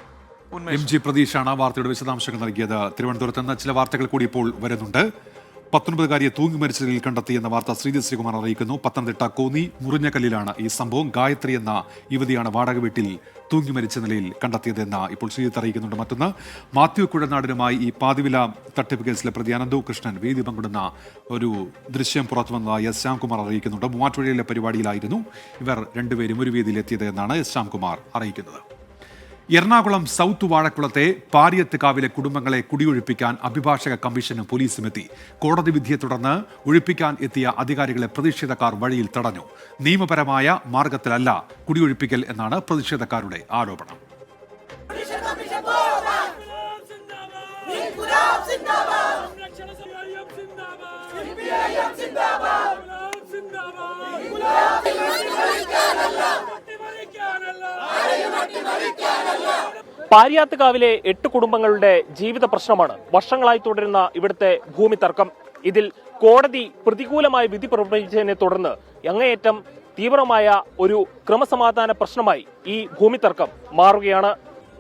MG പ്രതീഷാണ് വാർത്തയുടെ വിശദാംശങ്ങൾ നൽകിയത്. തിരുവനന്തപുരത്ത് നിന്ന് ചില വാർത്തകൾ കൂടി ഇപ്പോൾ വരുന്നുണ്ട്. 19-കാരിയെ തൂങ്ങി മരിച്ച നിലയിൽ കണ്ടെത്തിയെന്ന വാർത്ത ശ്രീകുമാർ അറിയിക്കുന്നു. പത്തനംതിട്ട കോന്നി മുറിഞ്ഞകല്ലിലാണ് ഈ സംഭവം. ഗായത്രി എന്ന യുവതിയാണ് വാടക വീട്ടിൽ തൂങ്ങി മരിച്ച നിലയിൽ കണ്ടെത്തിയതെന്ന് ഇപ്പോൾ ശ്രീജിത്ത് അറിയിക്കുന്നുണ്ട്. മറ്റൊന്ന്, മാത്യു കുഴനാടിനുമായി ഈ പാതിവില തട്ടിപ്പ് കേസിലെ പ്രതി അനന്തു കൃഷ്ണൻ വേദി പങ്കിടുന്ന ഒരു ദൃശ്യം പുറത്തു വന്നതായി എസ് ശ്യാംകുമാർ അറിയിക്കുന്നുണ്ട്. മൂവാറ്റുപുഴയിലെ പരിപാടിയിലായിരുന്നു ഇവർ രണ്ടുപേരും ഒരു വേദിയിൽ എത്തിയത് എന്നാണ് എസ് ശ്യാംകുമാർ അറിയിക്കുന്നത്. എറണാകുളം സൗത്ത് വാഴക്കുളത്തെ പാരിയത്തുകാവിലെ കുടുംബങ്ങളെ കുടിയൊഴിപ്പിക്കാൻ അഭിഭാഷക കമ്മീഷനും പോലീസും എത്തി. കോടതി വിധിയെ തുടർന്ന് ഒഴിപ്പിക്കാൻ എത്തിയ അധികാരികളെ പ്രതിഷേധക്കാർ വഴിയിൽ തടഞ്ഞു. നിയമപരമായ മാർഗത്തിലല്ല കുടിയൊഴിപ്പിക്കൽ എന്നാണ് പ്രതിഷേധക്കാരുടെ ആരോപണം. പാരിയാത്തുകാവിലെ 8 കുടുംബങ്ങളുടെ ജീവിത പ്രശ്നമാണ് വർഷങ്ങളായി തുടരുന്ന ഇവിടുത്തെ ഭൂമി തർക്കം. ഇതിൽ കോടതി പ്രതികൂലമായ വിധി പുറപ്പെടുവിച്ചതിനെ തുടർന്ന് അങ്ങേയറ്റം തീവ്രമായ ഒരു ക്രമസമാധാന പ്രശ്നമായി ഈ ഭൂമി തർക്കം മാറുകയാണ്.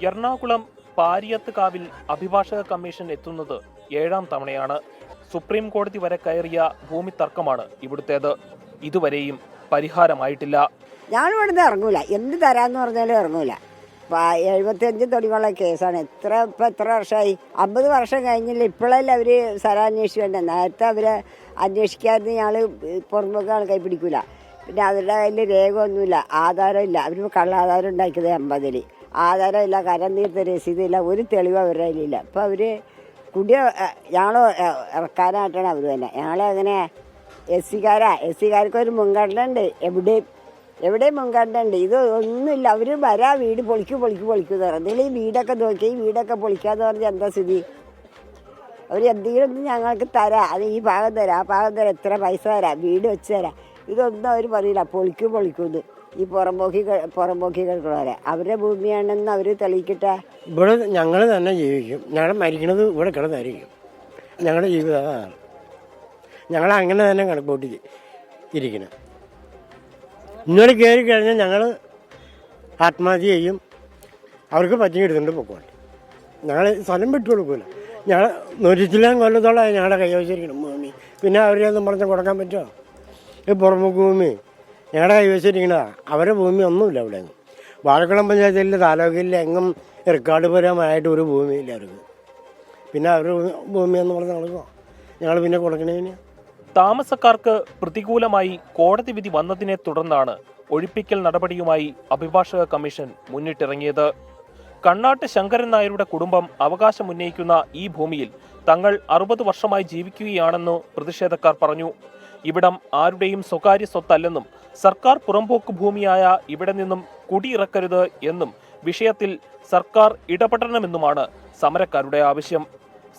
എറണാകുളം പാരിയാത്തുകാവിൽ അഭിഭാഷക കമ്മീഷൻ എത്തുന്നത് 7ാം തവണയാണ്. സുപ്രീം കോടതി വരെ കയറിയ ഭൂമി തർക്കമാണ് ഇവിടുത്തേത്. ഇതുവരെയും പരിഹാരമായിട്ടില്ല. ഞാൻ ഇവിടുന്ന് ഇറങ്ങൂല, എന്ത് തരാന്ന് പറഞ്ഞാലും ഇറങ്ങൂല. 75 തൊടിയുള്ള കേസാണ്. എത്ര വർഷമായി? 50 വർഷം കഴിഞ്ഞില്ല. ഇപ്പോഴല്ലേ അവർ സ്ഥലമന്വേഷിച്ചു വേണ്ട. നേരത്തെ അവരെ അന്വേഷിക്കാതെ ഞങ്ങൾ പുറമ്പോക്ക് ആൾക്കാർ പിടിക്കൂല. പിന്നെ അവരുടെ കയ്യിൽ രേഖ ഒന്നുമില്ല, ആധാരമില്ല. അവർ കള്ളാധാരം ഉണ്ടാക്കിയത് 50-ൽ. ആധാരമില്ല, കരം തീർത്ത രസീതില്ല, ഒരു തെളിവ് അവരുടെ കയ്യിലില്ല. അപ്പോൾ അവർ ഞങ്ങൾ ഇറക്കാനായിട്ടാണ് അവർ തന്നെ. ഞങ്ങളെങ്ങനെ എസ് സിക്കാർക്ക് ഒരു മുൻഗണന ഉണ്ട്. എവിടെയും മുൻഗണന ഉണ്ട്. ഇത് ഒന്നുമില്ല. അവർ വരാ വീട് പൊളിക്കും തരാം. ഈ വീടൊക്കെ നോക്കി ഈ വീടൊക്കെ പൊളിക്കാന്ന് പറഞ്ഞാൽ എന്താ സ്ഥിതി? അവർ എന്തെങ്കിലും ഒന്ന് ഞങ്ങൾക്ക് തരാം. അത് ഈ ഭാഗം തരാം, ആ ഭാഗം തരാം, എത്ര പൈസ തരാം, വീട് വെച്ച് തരാം. ഇതൊന്നും അവർ പറയില്ല. പൊളിക്കുമെന്ന് ഈ പുറമ്പോക്കി കിടക്കണവരെ. അവരുടെ ഭൂമിയാണെന്ന് അവർ തെളിയിക്കട്ടെ. ഇവിടെ ഞങ്ങൾ തന്നെ ജീവിക്കും. ഞങ്ങൾ മരിക്കണത് ഇവിടെ കിടന്നായിരിക്കും. ഞങ്ങളുടെ ജീവിതം അതാണ്. ഞങ്ങൾ അങ്ങനെ തന്നെ കണക്കൂട്ടി ഇരിക്കണം. ഇന്നലെ കയറി കഴിഞ്ഞാൽ ഞങ്ങൾ ആത്മഹത്യ ചെയ്യും. അവർക്ക് പറ്റിയെടുത്തിട്ട് പൊക്കോട്ടെ. ഞങ്ങൾ സ്ഥലം വിട്ടു കൊടുക്കില്ല. ഞങ്ങൾ 100 കൊല്ലത്തോളമായി ഞങ്ങളുടെ കൈവശിരിക്കണം ഭൂമി. പിന്നെ അവരെയൊന്നും പറഞ്ഞ് കൊടുക്കാൻ പറ്റുമോ? ഈ പുറമുക്ക് ഭൂമി ഞങ്ങളുടെ കൈവശിരിക്കണതാണ്. അവരുടെ ഭൂമി ഒന്നുമില്ല ഇവിടെ. വാഴക്കുളം പഞ്ചായത്തിൽ താലൂക്കിൽ എങ്ങും റെക്കോർഡ് പരമായിട്ട് ഒരു ഭൂമിയില്ല അവർക്ക്. പിന്നെ അവരുടെ ഭൂമിയെന്ന് പറഞ്ഞ് നടക്കുമോ? ഞങ്ങൾ പിന്നെ കൊടുക്കണേന്. താമസക്കാർക്ക് പ്രതികൂലമായി കോടതി വിധി വന്നതിനെ തുടർന്നാണ് ഒഴിപ്പിക്കൽ നടപടിയുമായി അഭിഭാഷക കമ്മീഷൻ മുന്നിട്ടിറങ്ങിയത്. കണ്ണാട്ട് ശങ്കരൻ നായരുടെ കുടുംബം അവകാശമുന്നയിക്കുന്ന ഈ ഭൂമിയിൽ തങ്ങൾ 60 വർഷമായി ജീവിക്കുകയാണെന്ന് പ്രതിഷേധക്കാർ പറഞ്ഞു. ഇവിടം ആരുടെയും സ്വകാര്യ സ്വത്തല്ലെന്നും സർക്കാർ പുറമ്പോക്ക് ഭൂമിയായ ഇവിടെ നിന്നും കുടിയിറക്കരുത് എന്നും വിഷയത്തിൽ സർക്കാർ ഇടപെടണമെന്നുമാണ് സമരക്കാരുടെ ആവശ്യം.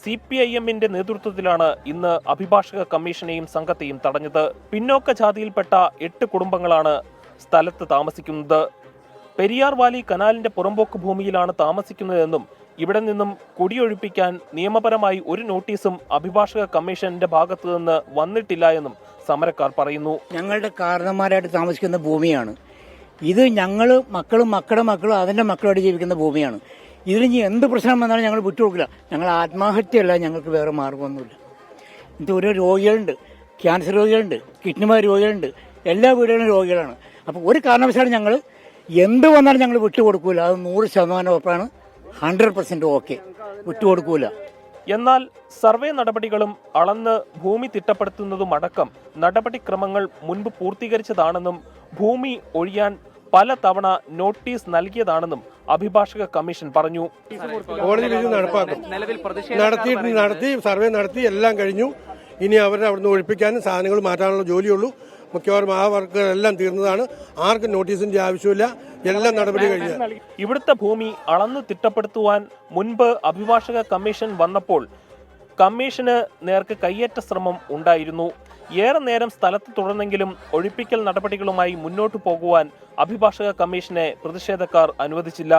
CPIM-ന്റെ നേതൃത്വത്തിലാണ് ഇന്ന് അഭിഭാഷക കമ്മീഷനെയും സംഘത്തെയും തടഞ്ഞത്. പിന്നോക്ക ജാതിയിൽപ്പെട്ട 8 കുടുംബങ്ങളാണ് സ്ഥലത്ത് താമസിക്കുന്നത്. പെരിയാർ വാലി കനാലിന്റെ പുറമ്പോക്ക് ഭൂമിയിലാണ് താമസിക്കുന്നതെന്നും ഇവിടെ നിന്നും കുടിയൊഴിപ്പിക്കാൻ നിയമപരമായി ഒരു നോട്ടീസും അഭിഭാഷക കമ്മീഷന്റെ ഭാഗത്തു നിന്ന് വന്നിട്ടില്ല എന്നും സമരക്കാർ പറയുന്നു. ഞങ്ങളുടെ കാരണന്മാരായിട്ട് താമസിക്കുന്ന ഭൂമിയാണ് ഇത്. ഞങ്ങൾ മക്കളും മക്കളുടെ മക്കളും അതിന്റെ മക്കളോട് ജീവിക്കുന്ന ഭൂമിയാണ്. ഇതിന് ഇനി എന്ത് പ്രശ്നം വന്നാലും ഞങ്ങൾ വിട്ടുകൊടുക്കില്ല. ഞങ്ങൾ ആത്മഹത്യയല്ല, ഞങ്ങൾക്ക് വേറെ മാർഗമൊന്നുമില്ല. ഇത് ഓരോ രോഗികളുണ്ട്, ക്യാൻസർ രോഗികളുണ്ട്, കിഡ്നിമാർ രോഗികളുണ്ട്, എല്ലാ വീടുകളും രോഗികളാണ്. അപ്പോൾ ഒരു കാരണവശാലും ഞങ്ങൾ എന്ത് വന്നാലും ഞങ്ങൾ വിട്ടുകൊടുക്കൂല. അത് 100% ഉറപ്പാണ്. 100% ഓക്കെ, വിട്ടുകൊടുക്കൂല. എന്നാൽ സർവേ നടപടികളും അളന്ന് ഭൂമി തിട്ടപ്പെടുത്തുന്നതുമടക്കം നടപടിക്രമങ്ങൾ മുൻപ് പൂർത്തീകരിച്ചതാണെന്നും ഭൂമി ഒഴിയാൻ പല തവണ നോട്ടീസ് നൽകിയതാണെന്നും അഭിഭാഷക കമ്മീഷൻ പറഞ്ഞു. കോടതി വിധി നടപ്പാക്കും. നടത്തി സർവേ നടത്തി എല്ലാം കഴിഞ്ഞു. ഇനി അവരെ അവിടുന്ന് ഒഴിപ്പിക്കാനും സാധനങ്ങൾ മാറ്റാനുള്ള ജോലിയുള്ളൂ. മിക്കവാറും ആ വർക്കുകളെല്ലാം തീർന്നതാണ്. ആർക്കും നോട്ടീസിന്റെ ആവശ്യമില്ല. എല്ലാം നടപടി കഴിഞ്ഞു. ഇവിടുത്തെ ഭൂമി അളന്നു തിട്ടപ്പെടുത്തുവാൻ മുൻപ് അഭിഭാഷക കമ്മീഷൻ വന്നപ്പോൾ കമ്മീഷന് നേർക്ക് കയ്യേറ്റ ശ്രമം ഉണ്ടായിരുന്നു. ഏറെ നേരം സ്ഥലത്ത് തുടർന്നെങ്കിലും ഒഴിപ്പിക്കൽ നടപടികളുമായി മുന്നോട്ടു പോകുവാൻ അഭിഭാഷക കമ്മീഷനെ പ്രതിഷേധക്കാർ അനുവദിച്ചില്ല.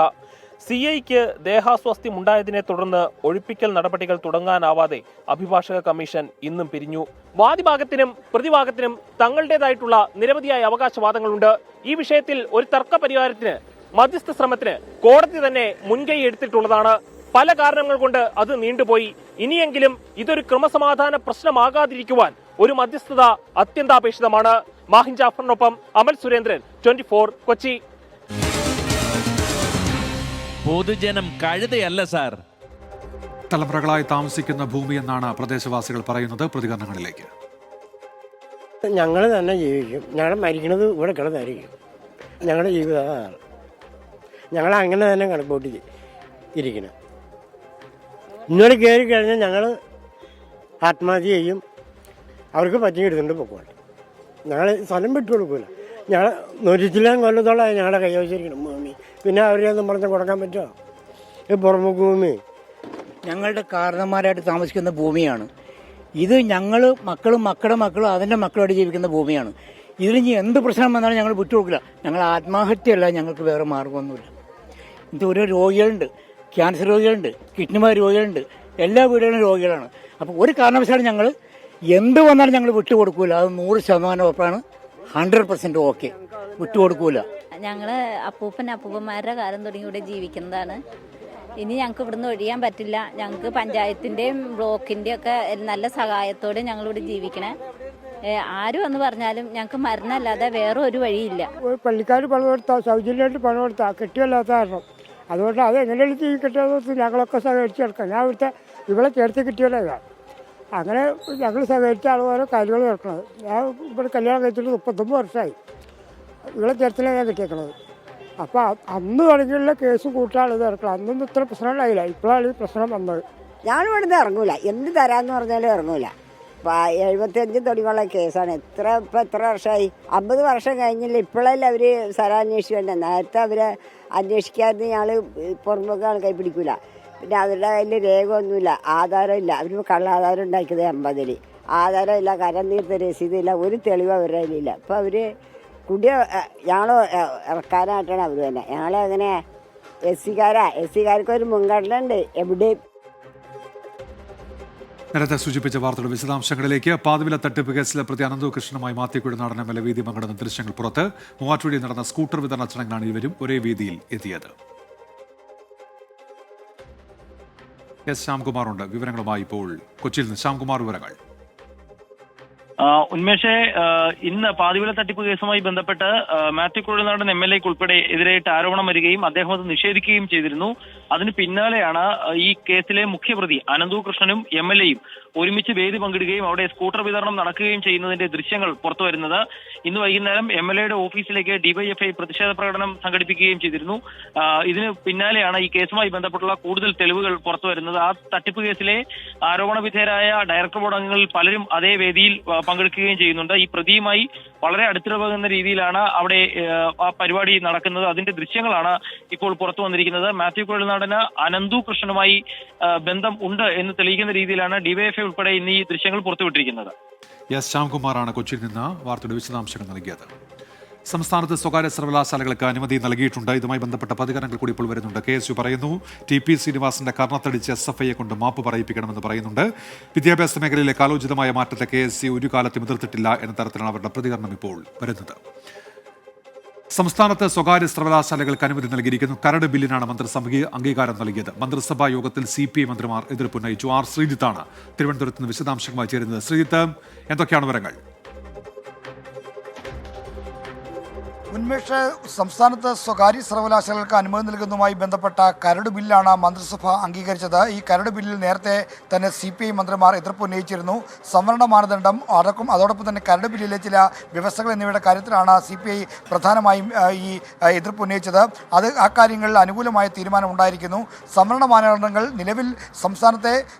CIക്ക് ദേഹാസ്വാസ്ഥ്യം ഉണ്ടായതിനെ തുടർന്ന് ഒഴിപ്പിക്കൽ നടപടികൾ തുടങ്ങാനാവാതെ അഭിഭാഷക കമ്മീഷൻ ഇന്നും പിരിഞ്ഞു. വാദിഭാഗത്തിനും പ്രതിഭാഗത്തിനും തങ്ങളുടേതായിട്ടുള്ള നിരവധിയായ അവകാശവാദങ്ങളുണ്ട്. ഈ വിഷയത്തിൽ ഒരു തർക്ക പരിഹാരത്തിന് മധ്യസ്ഥ ശ്രമത്തിന് കോടതി തന്നെ മുൻകൈ എടുത്തിട്ടുള്ളതാണ്. പല കാരണങ്ങൾ കൊണ്ട് അത് നീണ്ടുപോയി. ഇനിയെങ്കിലും ഇതൊരു ക്രമസമാധാന പ്രശ്നമാകാതിരിക്കുവാൻ ഒരു മധ്യസ്ഥത അത്യന്താപേക്ഷിതമാണ്. മാഹിൻ ജാഫറിനൊപ്പം അമൽ സുരേന്ദ്രൻ, 24 കൊച്ചി. പൊതുജനം കഴുതയല്ല സാർ. തലമുറകളായി താമസിക്കുന്ന ഭൂമി എന്നാണ് പ്രദേശവാസികൾ പറയുന്നത്. പ്രതികരണങ്ങളിലേക്ക്. ഞങ്ങൾ തന്നെ ജീവിക്കും. ഞങ്ങൾ മരിക്കുന്നത് ഇവിടെ കിടന്നായിരിക്കും. ഞങ്ങളുടെ ജീവിതം അതാണ്. ഞങ്ങൾ അങ്ങനെ തന്നെ കണക്കൂട്ടി ഇരിക്കണം. ഇന്നോട് കയറി കഴിഞ്ഞാൽ ഞങ്ങൾ ആത്മഹത്യ ചെയ്യും. അവർക്ക് പറ്റിയെടുത്തുകൊണ്ട് പൊക്കോട്ടെ. ഞങ്ങൾ സ്ഥലം വിട്ടു കൊടുക്കില്ല. ഞങ്ങൾ 100 കൊല്ലത്തോളമായി ഞങ്ങളുടെ കൈവശിരിക്കണം ഭൂമി. പിന്നെ അവരെയൊന്നും പറഞ്ഞ് കൊടുക്കാൻ പറ്റുമോ? ഈ പുറമുക്ക് ഭൂമി ഞങ്ങളുടെ കാരണന്മാരായിട്ട് താമസിക്കുന്ന ഭൂമിയാണ്. ഇത് ഞങ്ങൾ മക്കളും മക്കളും അതിൻ്റെ മക്കളോട് ജീവിക്കുന്ന ഭൂമിയാണ്. ഇതിൽ ഇനി എന്ത് പ്രശ്നം വന്നാലും ഞങ്ങൾ വിട്ടുകൊടുക്കില്ല. ഞങ്ങൾ ആത്മഹത്യയല്ല, ഞങ്ങൾക്ക് വേറെ മാർഗമൊന്നുമില്ല. ഇത് ഓരോ രോഗികളുണ്ട്, ക്യാൻസർ രോഗികളുണ്ട്, കിഡ്നിമാർ രോഗികളുണ്ട്, എല്ലാ വീടുകളിലും രോഗികളാണ്. അപ്പോൾ ഒരു കാരണവശാലും ഞങ്ങൾ എന്ത് വന്നാലും ഞങ്ങൾ വിട്ടുകൊടുക്കില്ല. അത് 100% ഉറപ്പാണ്. 100% ഓക്കെ, വിട്ടുകൊടുക്കൂല. ഞങ്ങൾ അപ്പൂപ്പന്മാരുടെ കാലം തുടങ്ങി ഇവിടെ ജീവിക്കുന്നതാണ്. ഇനി ഞങ്ങൾക്ക് ഇവിടുന്ന് ഒഴിയാൻ പറ്റില്ല. ഞങ്ങൾക്ക് പഞ്ചായത്തിൻ്റെയും ബ്ലോക്കിൻ്റെയും ഒക്കെ നല്ല സഹായത്തോടെ ഞങ്ങളിവിടെ ജീവിക്കണേ. ആരും എന്ന് പറഞ്ഞാലും ഞങ്ങൾക്ക് മരണമല്ലാതെ വേറെ ഒരു വഴിയില്ല. പള്ളിക്കാർ പണം കൊടുത്താൽ, സൗജന്യമായിട്ട് പണം കൊടുത്താൽ കെട്ടിയല്ലാത്ത കാരണം. അതുകൊണ്ട് അത് എങ്ങനെയാണ് ജീവിക്കട്ടെ ഞങ്ങളൊക്കെ സഹകരിച്ച് കിടക്കാം. ഞാൻ ഇവിടുത്തെ ഇവിടെ ചേർത്ത് കിട്ടിയല്ലോ. അങ്ങനെ ഞങ്ങൾ സഹകരിച്ചാണ് ഓരോ കാര്യങ്ങൾ നടക്കുന്നത്. ഞാൻ ഇവിടെ കല്യാണം കഴിച്ചിട്ട് 39 വർഷമായി. ഇവിടെ ചേർത്തിലാണ് ഞാൻ കിട്ടിയേക്കുന്നത്. അപ്പോൾ അന്ന് തുടങ്ങിയുള്ള കേസും കൂട്ടാണ് ഇത് ഇറക്കണം. അന്നൊന്നും ഇത്ര പ്രശ്നം ഉണ്ടായില്ല. ഇപ്പോഴാണ് ഈ പ്രശ്നം വന്നത്. ഞാനിവിടുന്ന് ഇറങ്ങൂല. എന്ത് തരാമെന്ന് പറഞ്ഞാലും ഇറങ്ങൂല. 75 തൊടിയുള്ള കേസാണ്. എത്ര വർഷമായി? 50 വർഷം കഴിഞ്ഞില്ല. ഇപ്പോഴല്ല അവർ സ്ഥലം അന്വേഷിച്ചു വേണ്ട. നേരത്തെ അവരെ അന്വേഷിക്കാതെ ഞങ്ങൾ പുറമ്പോക്ക് ആൾക്കാർ പിടിക്കൂല. പിന്നെ അവരുടെ കയ്യിൽ രേഖയൊന്നുമില്ല, ആധാരമില്ല. അവർ കള്ളാധാരം ഉണ്ടാക്കിയത് 50-ൽ. ആധാരമില്ല, കരം തീർത്ത രസീതില്ല, ഒരു തെളിവ് അവരുടെ കയ്യിലില്ല. അപ്പോൾ അവർ ഞങ്ങൾ ഇറക്കാനായിട്ടാണ് അവർ തന്നെ. ഞങ്ങളെ അങ്ങനെ SC കാർക്ക് ഒരു മുൻഗണന ഉണ്ട് എവിടെയും. നേരത്തെ സൂചിപ്പിച്ച വാർത്തയുടെ വിശദാംശങ്ങളിലേക്ക്. പാതിവില തട്ടിപ്പ് കേസിലെ പ്രതി അനന്തകൃഷ്ണനുമായി മാത്തിക്കുഴി നടന്ന വേദി പങ്കിടുന്ന ദൃശ്യങ്ങൾ പുറത്ത്. മൂവാറ്റുപുഴയിൽ നടന്ന സ്കൂട്ടർ വിതരണ ചടങ്ങിലാണ് ഇരുവരും ഒരേ വേദിയിൽ എത്തിയത്. ശ്യാംകുമാറുണ്ട് വിവരങ്ങളുമായി. ഇപ്പോൾ കൊച്ചിയിൽ നിന്ന് ശ്യാംകുമാർ, വിവരങ്ങൾ. ഉന്മേഷെ, ഇന്ന് പാതിവില തട്ടിപ്പ് കേസുമായി ബന്ധപ്പെട്ട് മാത്യു കുഴൽനാടൻ MLA ഉൾപ്പെടെ എതിരായിട്ട് ആരോപണം വരികയും അദ്ദേഹം അത് നിഷേധിക്കുകയും ചെയ്തിരുന്നു. അതിന് പിന്നാലെയാണ് ഈ കേസിലെ മുഖ്യപ്രതി അനന്തകൃഷ്ണനും MLAയും ഒരുമിച്ച് വേദി പങ്കിടുകയും അവിടെ സ്കൂട്ടർ വിതരണം നടക്കുകയും ചെയ്യുന്നതിന്റെ ദൃശ്യങ്ങൾ പുറത്തു വരുന്നത്. ഇന്ന് വൈകുന്നേരം MLAയുടെ ഓഫീസിലേക്ക് DYFI പ്രതിഷേധ പ്രകടനം സംഘടിപ്പിക്കുകയും ചെയ്തിരുന്നു. ഇതിന് പിന്നാലെയാണ് ഈ കേസുമായി ബന്ധപ്പെട്ടുള്ള കൂടുതൽ തെളിവുകൾ പുറത്തു വരുന്നത്. ആ തട്ടിപ്പ് കേസിലെ ആരോപണ വിധേയരായ ഡയറക്ടർ ബോർഡ് അംഗങ്ങളിൽ പലരും അതേ വേദിയിൽ പങ്കെടുക്കുകയും ചെയ്യുന്നുണ്ട്. ഈ പ്രതിയുമായി വളരെ അടുത്തിടപഴകുന്ന രീതിയിലാണ് അവിടെ ആ പരിപാടി നടക്കുന്നത്. അതിന്റെ ദൃശ്യങ്ങളാണ് ഇപ്പോൾ പുറത്തു വന്നിരിക്കുന്നത്. മാത്യു കുഴൽനാടന് അനന്തകൃഷ്ണനുമായി ബന്ധം ഉണ്ട് എന്ന് തെളിയിക്കുന്ന രീതിയിലാണ് DYFI ഉൾപ്പെടെ ഇന്ന് ഈ ദൃശ്യങ്ങൾ പുറത്തുവിട്ടിരിക്കുന്നത്. ശ്യാംകുമാറാണ് കൊച്ചിയിൽ നിന്ന് വാർത്തയുടെ വിശദാംശങ്ങൾ നൽകിയത്. സംസ്ഥാനത്ത് സ്വകാര്യ സർവകലാശാലകൾക്ക് അനുമതി നൽകിയിട്ടുണ്ട്. ഇതുമായി ബന്ധപ്പെട്ട പ്രതികരണങ്ങൾ കൂടി ഇപ്പോൾ വരുന്നുണ്ട്. KSU പറയുന്നു TP ശ്രീനിവാസന്റെ കർണത്തടിച്ച് SFIയെ കൊണ്ട് മാപ്പ് പറയിപ്പിക്കണമെന്ന് പറയുന്നുണ്ട്. വിദ്യാഭ്യാസ മേഖലയിലെ കാലോചിതമായ മാറ്റത്തെ KSU ഒരു കാലത്തും എതിർത്തിട്ടില്ല എന്ന തരത്തിലാണ് അവരുടെ പ്രതികരണം ഇപ്പോൾ വരുന്നത്. സംസ്ഥാനത്ത് സ്വകാര്യ സർവകലാശാലകൾക്ക് അനുമതി നൽകിയിരിക്കുന്നു. കരട് ബില്ലിനാണ് മന്ത്രിസഭ അംഗീകാരം നൽകിയത്. മന്ത്രിസഭാ യോഗത്തിൽ CPI മന്ത്രിമാർ എതിർപ്പുന്നയിച്ചു. R ശ്രീജിത്താണ് തിരുവനന്തപുരത്ത് നിന്ന് വിശദാംശങ്ങളുമായി ചേരുന്നത്. ശ്രീജിത്ത്, എന്തൊക്കെയാണ് വിവരങ്ങൾ? ഉന്മേഷ്, സംസ്ഥാനത്ത് സ്വകാര്യ സർവകലാശാലകൾക്ക് അനുമതി നൽകുന്നതുമായി ബന്ധപ്പെട്ട കരട് ബില്ലാണ് മന്ത്രിസഭ അംഗീകരിച്ചത്. ഈ കരട് ബില്ലിൽ നേരത്തെ തന്നെ CPI മന്ത്രിമാർ എതിർപ്പ് ഉന്നയിച്ചിരുന്നു. സംവരണ മാനദണ്ഡം അതോടൊപ്പം തന്നെ കരട് ബില്ലിലെ ചില വ്യവസ്ഥകൾ എന്നിവയുടെ കാര്യത്തിലാണ് CPI പ്രധാനമായും ഈ എതിർപ്പ് ഉന്നയിച്ചത്. ആ കാര്യങ്ങളിൽ അനുകൂലമായ തീരുമാനം ഉണ്ടായിരിക്കുന്നു. സംവരണ മാനദണ്ഡങ്ങൾ നിലവിൽ സംസ്ഥാനത്തെ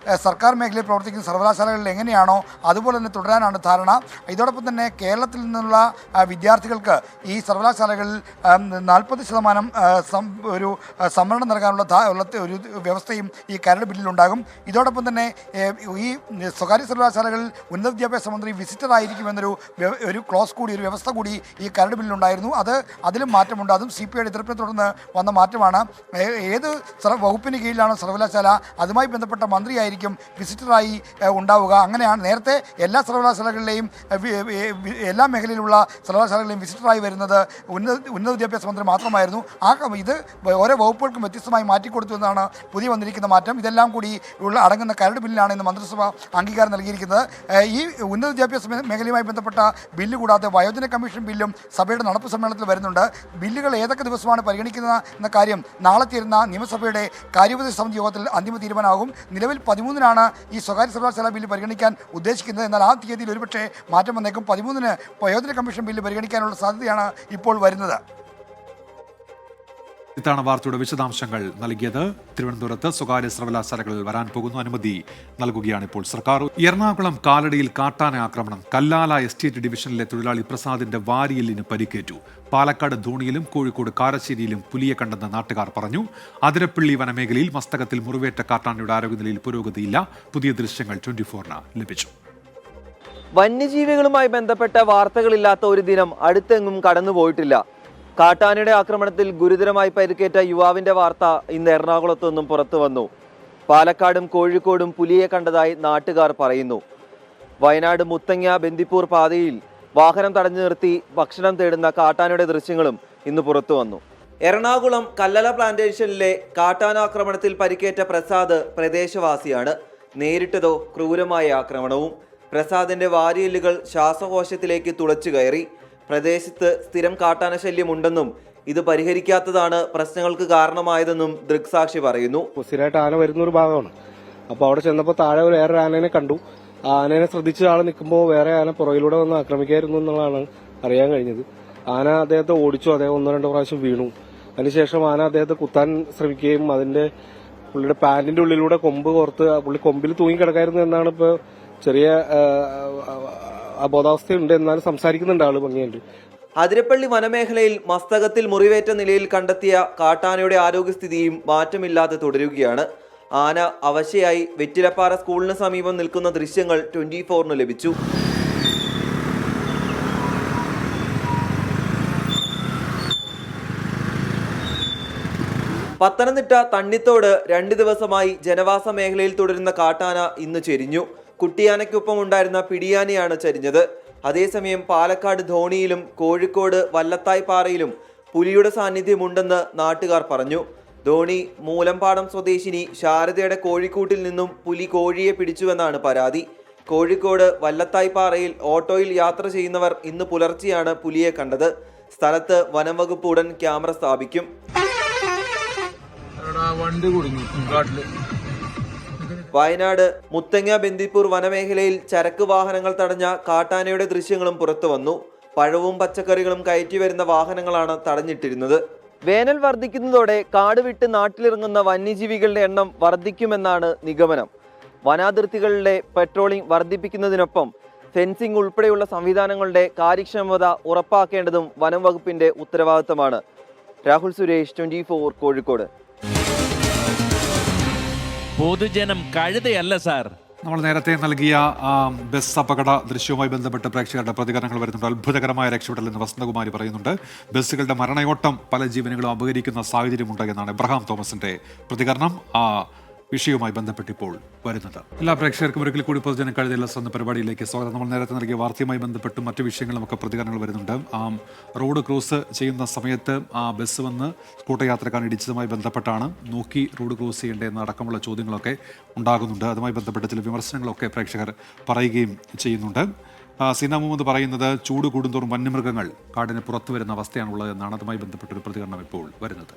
സർക്കാർ മേഖലയിൽ പ്രവർത്തിക്കുന്ന സർവകലാശാലകളിൽ എങ്ങനെയാണോ അതുപോലെ തന്നെ തുടരാനാണ് ധാരണ. ഇതോടൊപ്പം തന്നെ കേരളത്തിൽ നിന്നുള്ള വിദ്യാർത്ഥികൾക്ക് ഈ സർവകലാശാലകളിൽ 40% ഒരു സംവരണം നൽകാനുള്ള ഒരു വ്യവസ്ഥയും ഈ കരട് ബില്ലിലുണ്ടാകും. ഇതോടൊപ്പം തന്നെ ഈ സ്വകാര്യ സർവകലാശാലകളിൽ ഉന്നത വിദ്യാഭ്യാസ മന്ത്രി വിസിറ്റർ ആയിരിക്കുമെന്നൊരു ക്ലോസ് കൂടി, ഒരു വ്യവസ്ഥ കൂടി ഈ കരട് ബില്ലിലുണ്ടായിരുന്നു. അതിലും മാറ്റമുണ്ട്. അതും CPIയുടെ എതിർപ്പിനെ തുടർന്ന് വന്ന മാറ്റമാണ്. ഏത് വകുപ്പിന് കീഴിലാണ് സർവകലാശാല, അതുമായി ബന്ധപ്പെട്ട മന്ത്രിയായിരിക്കും വിസിറ്ററായി ഉണ്ടാവുക. അങ്ങനെയാണ് നേരത്തെ എല്ലാ സർവകലാശാലകളിലെയും എല്ലാ മേഖലയിലുള്ള സർവകലാശാലകളിലെയും വിസിറ്ററായി വരുന്നത് ഉന്നത വിദ്യാഭ്യാസ മന്ത്രി മാത്രമായിരുന്നു. ഇത് ഓരോ വകുപ്പുകൾക്കും വ്യത്യസ്തമായി മാറ്റിക്കൊടുത്തു എന്നാണ് പുതിയ വന്നിരിക്കുന്ന മാറ്റം. ഇതെല്ലാം കൂടി അടങ്ങുന്ന കരട് ബില്ലിനാണ് ഇന്ന് മന്ത്രിസഭ അംഗീകാരം നൽകിയിരിക്കുന്നത്. ഈ ഉന്നത വിദ്യാഭ്യാസ മേഖലയുമായി ബന്ധപ്പെട്ട ബില്ല് കൂടാതെ വയോജന കമ്മീഷൻ ബില്ലും സഭയുടെ നടപ്പ് സമ്മേളനത്തിൽ വരുന്നുണ്ട്. ബില്ലുകൾ ഏതൊക്കെ ദിവസമാണ് പരിഗണിക്കുന്നത് എന്ന കാര്യം നാളെ ചേരുന്ന നിയമസഭയുടെ കാര്യോപദേശ സമിതി യോഗത്തിൽ അന്തിമ തീരുമാനമാകും. നിലവിൽ 13-നാണ് ഈ സ്വകാര്യ സർവകലാശാല ബില്ല് പരിഗണിക്കാൻ ഉദ്ദേശിക്കുന്നത്. എന്നാൽ ആ തീയതിയിൽ ഒരുപക്ഷെ മാറ്റം വന്നേക്കും. 13-ന് വയോജന കമ്മീഷൻ ബില്ല് പരിഗണിക്കാനുള്ള സാധ്യതയാണ് ഇപ്പോൾ വരുന്നത്. ഇതാണ് വാർത്തയുടെ വിശദാംശങ്ങൾ നൽകിയത്. തിരുവനന്തപുരത്ത് സ്വകാര്യ സർവകലാശാലകളിൽ വരാൻ പോകുന്നു. അനുമതി നൽകുകയാണ് ഇപ്പോൾ സർക്കാർ. എറണാകുളം കാലടിയിൽ കാട്ടാന ആക്രമണം. കല്ലാല എസ്റ്റേറ്റ് ഡിവിഷനിലെ തൊഴിലാളി പ്രസാദിന്റെ വാരിയെല്ലിന് പരിക്കേറ്റു. പാലക്കാട് ധോണിയിലും കോഴിക്കോട് കാരശ്ശേരിയിലും പുലിയെ കണ്ടെന്ന് നാട്ടുകാർ പറഞ്ഞു. അതിരപ്പള്ളി വനമേഖലയിൽ മസ്തകത്തിൽ മുറിവേറ്റ കാട്ടാനയുടെ ആരോഗ്യനിലയിൽ പുരോഗതിയില്ല. പുതിയ ദൃശ്യങ്ങൾ 24-ന് ലഭിച്ചു. വന്യജീവികളുമായി ബന്ധപ്പെട്ട വാർത്തകളില്ലാത്ത ഒരു ദിനം അടുത്തെങ്ങും കടന്നുപോയിട്ടില്ല. കാട്ടാനയുടെ ആക്രമണത്തിൽ ഗുരുതരമായി പരിക്കേറ്റ യുവാവിന്റെ വാർത്ത ഇന്ന് എറണാകുളത്തു നിന്നും പുറത്തു വന്നു. പാലക്കാടും കോഴിക്കോടും പുലിയെ കണ്ടതായി നാട്ടുകാർ പറയുന്നു. വയനാട് മുത്തങ്ങ ബന്ദിപ്പൂർ പാതയിൽ വാഹനം തടഞ്ഞു നിർത്തി ഭക്ഷണം തേടുന്ന കാട്ടാനയുടെ ദൃശ്യങ്ങളും ഇന്ന് പുറത്തു വന്നു. എറണാകുളം കല്ലല പ്ലാന്റേഷനിലെ കാട്ടാനാക്രമണത്തിൽ പരിക്കേറ്റ പ്രസാദ് പ്രദേശവാസിയാണ്. നേരിട്ടതോ ക്രൂരമായ ആക്രമണവും. പ്രസാദിന്റെ വാരിയെല്ലുകൾ ശ്വാസകോശത്തിലേക്ക് തുളച്ചു കയറി. പ്രദേശത്ത് സ്ഥിരം കാട്ടാന ശല്യമുണ്ടെന്നും ഇത് പരിഹരിക്കാത്തതാണ് പ്രശ്നങ്ങൾക്ക് കാരണമായതെന്നും ദൃക്സാക്ഷി പറയുന്നു. സ്ഥിരമായിട്ട് ആന വരുന്ന ഒരു ഭാഗമാണ്. അപ്പോൾ അവിടെ ചെന്നപ്പോൾ താഴെ വേറൊരു ആനേനെ കണ്ടു. ആ ആനേനെ ശ്രദ്ധിച്ച ആൾ നിൽക്കുമ്പോൾ വേറെ ആന പുറകിലൂടെ വന്ന് ആക്രമിക്കായിരുന്നു എന്നുള്ളതാണ് അറിയാൻ കഴിഞ്ഞത്. ആന അദ്ദേഹത്തെ ഓടിച്ചു. അദ്ദേഹം 1-2 പ്രാവശ്യം വീണു. അതിനുശേഷം ആന അദ്ദേഹത്തെ കുത്താൻ ശ്രമിക്കുകയും പുള്ളിയുടെ പാന്റിന്റെ ഉള്ളിലൂടെ കൊമ്പ് കോർത്ത് പുള്ളി കൊമ്പിൽ തൂങ്ങിക്കിടക്കായിരുന്നു എന്നാണ് ഇപ്പോൾ ചെറിയ അബോധാവസ്ഥയുണ്ട്. എന്നാലും സംസാരിക്കുന്നുണ്ട് ആള് ഭംഗിയുണ്ട്. അതിരപ്പള്ളി വനമേഖലയിൽ മസ്തകത്തിൽ മുറിവേറ്റ നിലയിൽ കണ്ടെത്തിയ കാട്ടാനയുടെ ആരോഗ്യസ്ഥിതിയും മാറ്റമില്ലാതെ തുടരുകയാണ്. ആന അവശയായി വെറ്റിലപ്പാറ സ്കൂളിന് സമീപം നിൽക്കുന്ന ദൃശ്യങ്ങൾ 24-ന് ലഭിച്ചു. പത്തനംതിട്ട തണ്ണിത്തോട് 2 ദിവസമായി ജനവാസ മേഖലയിൽ തുടരുന്ന കാട്ടാന ഇന്ന് ചെരിഞ്ഞു. കുട്ടിയാനയ്ക്കൊപ്പം ഉണ്ടായിരുന്ന പിടിയാനയാണ് ചരിഞ്ഞത്. അതേസമയം പാലക്കാട് ധോണിയിലും കോഴിക്കോട് വല്ലത്തായ് പാറയിലും പുലിയുടെ സാന്നിധ്യമുണ്ടെന്ന് നാട്ടുകാർ പറഞ്ഞു. ധോണി മൂലമ്പാടം സ്വദേശിനി ശാരദയുടെ കോഴിക്കൂട്ടിൽ നിന്നും പുലി കോഴിയെ പിടിച്ചുവെന്നാണ് പരാതി. കോഴിക്കോട് വല്ലത്തായ് പാറയിൽ ഓട്ടോയിൽ യാത്ര ചെയ്യുന്നവർ ഇന്ന് പുലർച്ചെയാണ് പുലിയെ കണ്ടത്. സ്ഥലത്ത് വനംവകുപ്പ് ഉടൻ ക്യാമറ സ്ഥാപിക്കും. വയനാട് മുത്തങ്ങ ബന്ദിപ്പൂർ വനമേഖലയിൽ ചരക്ക് വാഹനങ്ങൾ തടഞ്ഞ കാട്ടാനയുടെ ദൃശ്യങ്ങളും പുറത്തു വന്നു. പഴവും പച്ചക്കറികളും കയറ്റി വരുന്ന വാഹനങ്ങളാണ് തടഞ്ഞിട്ടിരുന്നത്. വേനൽ വർദ്ധിക്കുന്നതോടെ കാട് വിട്ട് നാട്ടിലിറങ്ങുന്ന വന്യജീവികളുടെ എണ്ണം വർദ്ധിക്കുമെന്നാണ് നിഗമനം. വനാതിർത്തികളിലെ പെട്രോളിംഗ് വർദ്ധിപ്പിക്കുന്നതിനൊപ്പം ഫെൻസിംഗ് ഉൾപ്പെടെയുള്ള സംവിധാനങ്ങളുടെ കാര്യക്ഷമത ഉറപ്പാക്കേണ്ടതും വനം വകുപ്പിന്റെ ഉത്തരവാദിത്തമാണ്. രാഹുൽ സുരേഷ്, 24 കോഴിക്കോട്. പൊതുജനം കഴുതയല്ല സാർ. നമ്മൾ നേരത്തെ നൽകിയ ബസ് അപകട ദൃശ്യവുമായി ബന്ധപ്പെട്ട് പ്രേക്ഷകരുടെ പ്രതികരണങ്ങൾ വരുന്നുണ്ട്. അത്ഭുതകരമായ രക്ഷപ്പെടൽ എന്ന് വസന്തകുമാരി പറയുന്നുണ്ട്. ബസ്സുകളുടെ മരണയോട്ടം പല ജീവനുകളും അപകരിക്കുന്ന സാഹചര്യമുണ്ട് എന്നാണ് എബ്രഹാം തോമസിന്റെ പ്രതികരണം. വിഷയവുമായി ബന്ധപ്പെട്ടിപ്പോൾ വരുന്നത്. എല്ലാ പ്രേക്ഷകർക്കും ഒരിക്കൽ കൂടി പൊതുജനം കഴുതയല്ല എന്ന പരിപാടിയിലേക്ക് സ്വാഗതം. നമ്മൾ നേരത്തെ നൽകിയ വാർത്തയുമായി ബന്ധപ്പെട്ടും മറ്റു വിഷയങ്ങളുമൊക്കെ പ്രതികരണങ്ങൾ വരുന്നുണ്ട്. റോഡ് ക്രോസ് ചെയ്യുന്ന സമയത്ത് ബസ് വന്ന് സ്കൂട്ടർ യാത്രക്കാരൻ ഇടിച്ചതുമായി ബന്ധപ്പെട്ടാണ് നോക്കി റോഡ് ക്രോസ് ചെയ്യേണ്ടതെന്ന അടക്കമുള്ള ചോദ്യങ്ങളൊക്കെ ഉണ്ടാകുന്നുണ്ട്. അതുമായി ബന്ധപ്പെട്ട ചില വിമർശനങ്ങളൊക്കെ പ്രേക്ഷകർ പറയുകയും ചെയ്യുന്നുണ്ട്. സീന മുഹമ്മദ് പറയുന്നത് ചൂട് കൂടുന്തോറും വന്യമൃഗങ്ങൾ കാടിന് പുറത്തു വരുന്ന അവസ്ഥയാണുള്ളത് എന്നാണ്. അതുമായി ബന്ധപ്പെട്ടൊരു പ്രതികരണം ഇപ്പോൾ വരുന്നത്.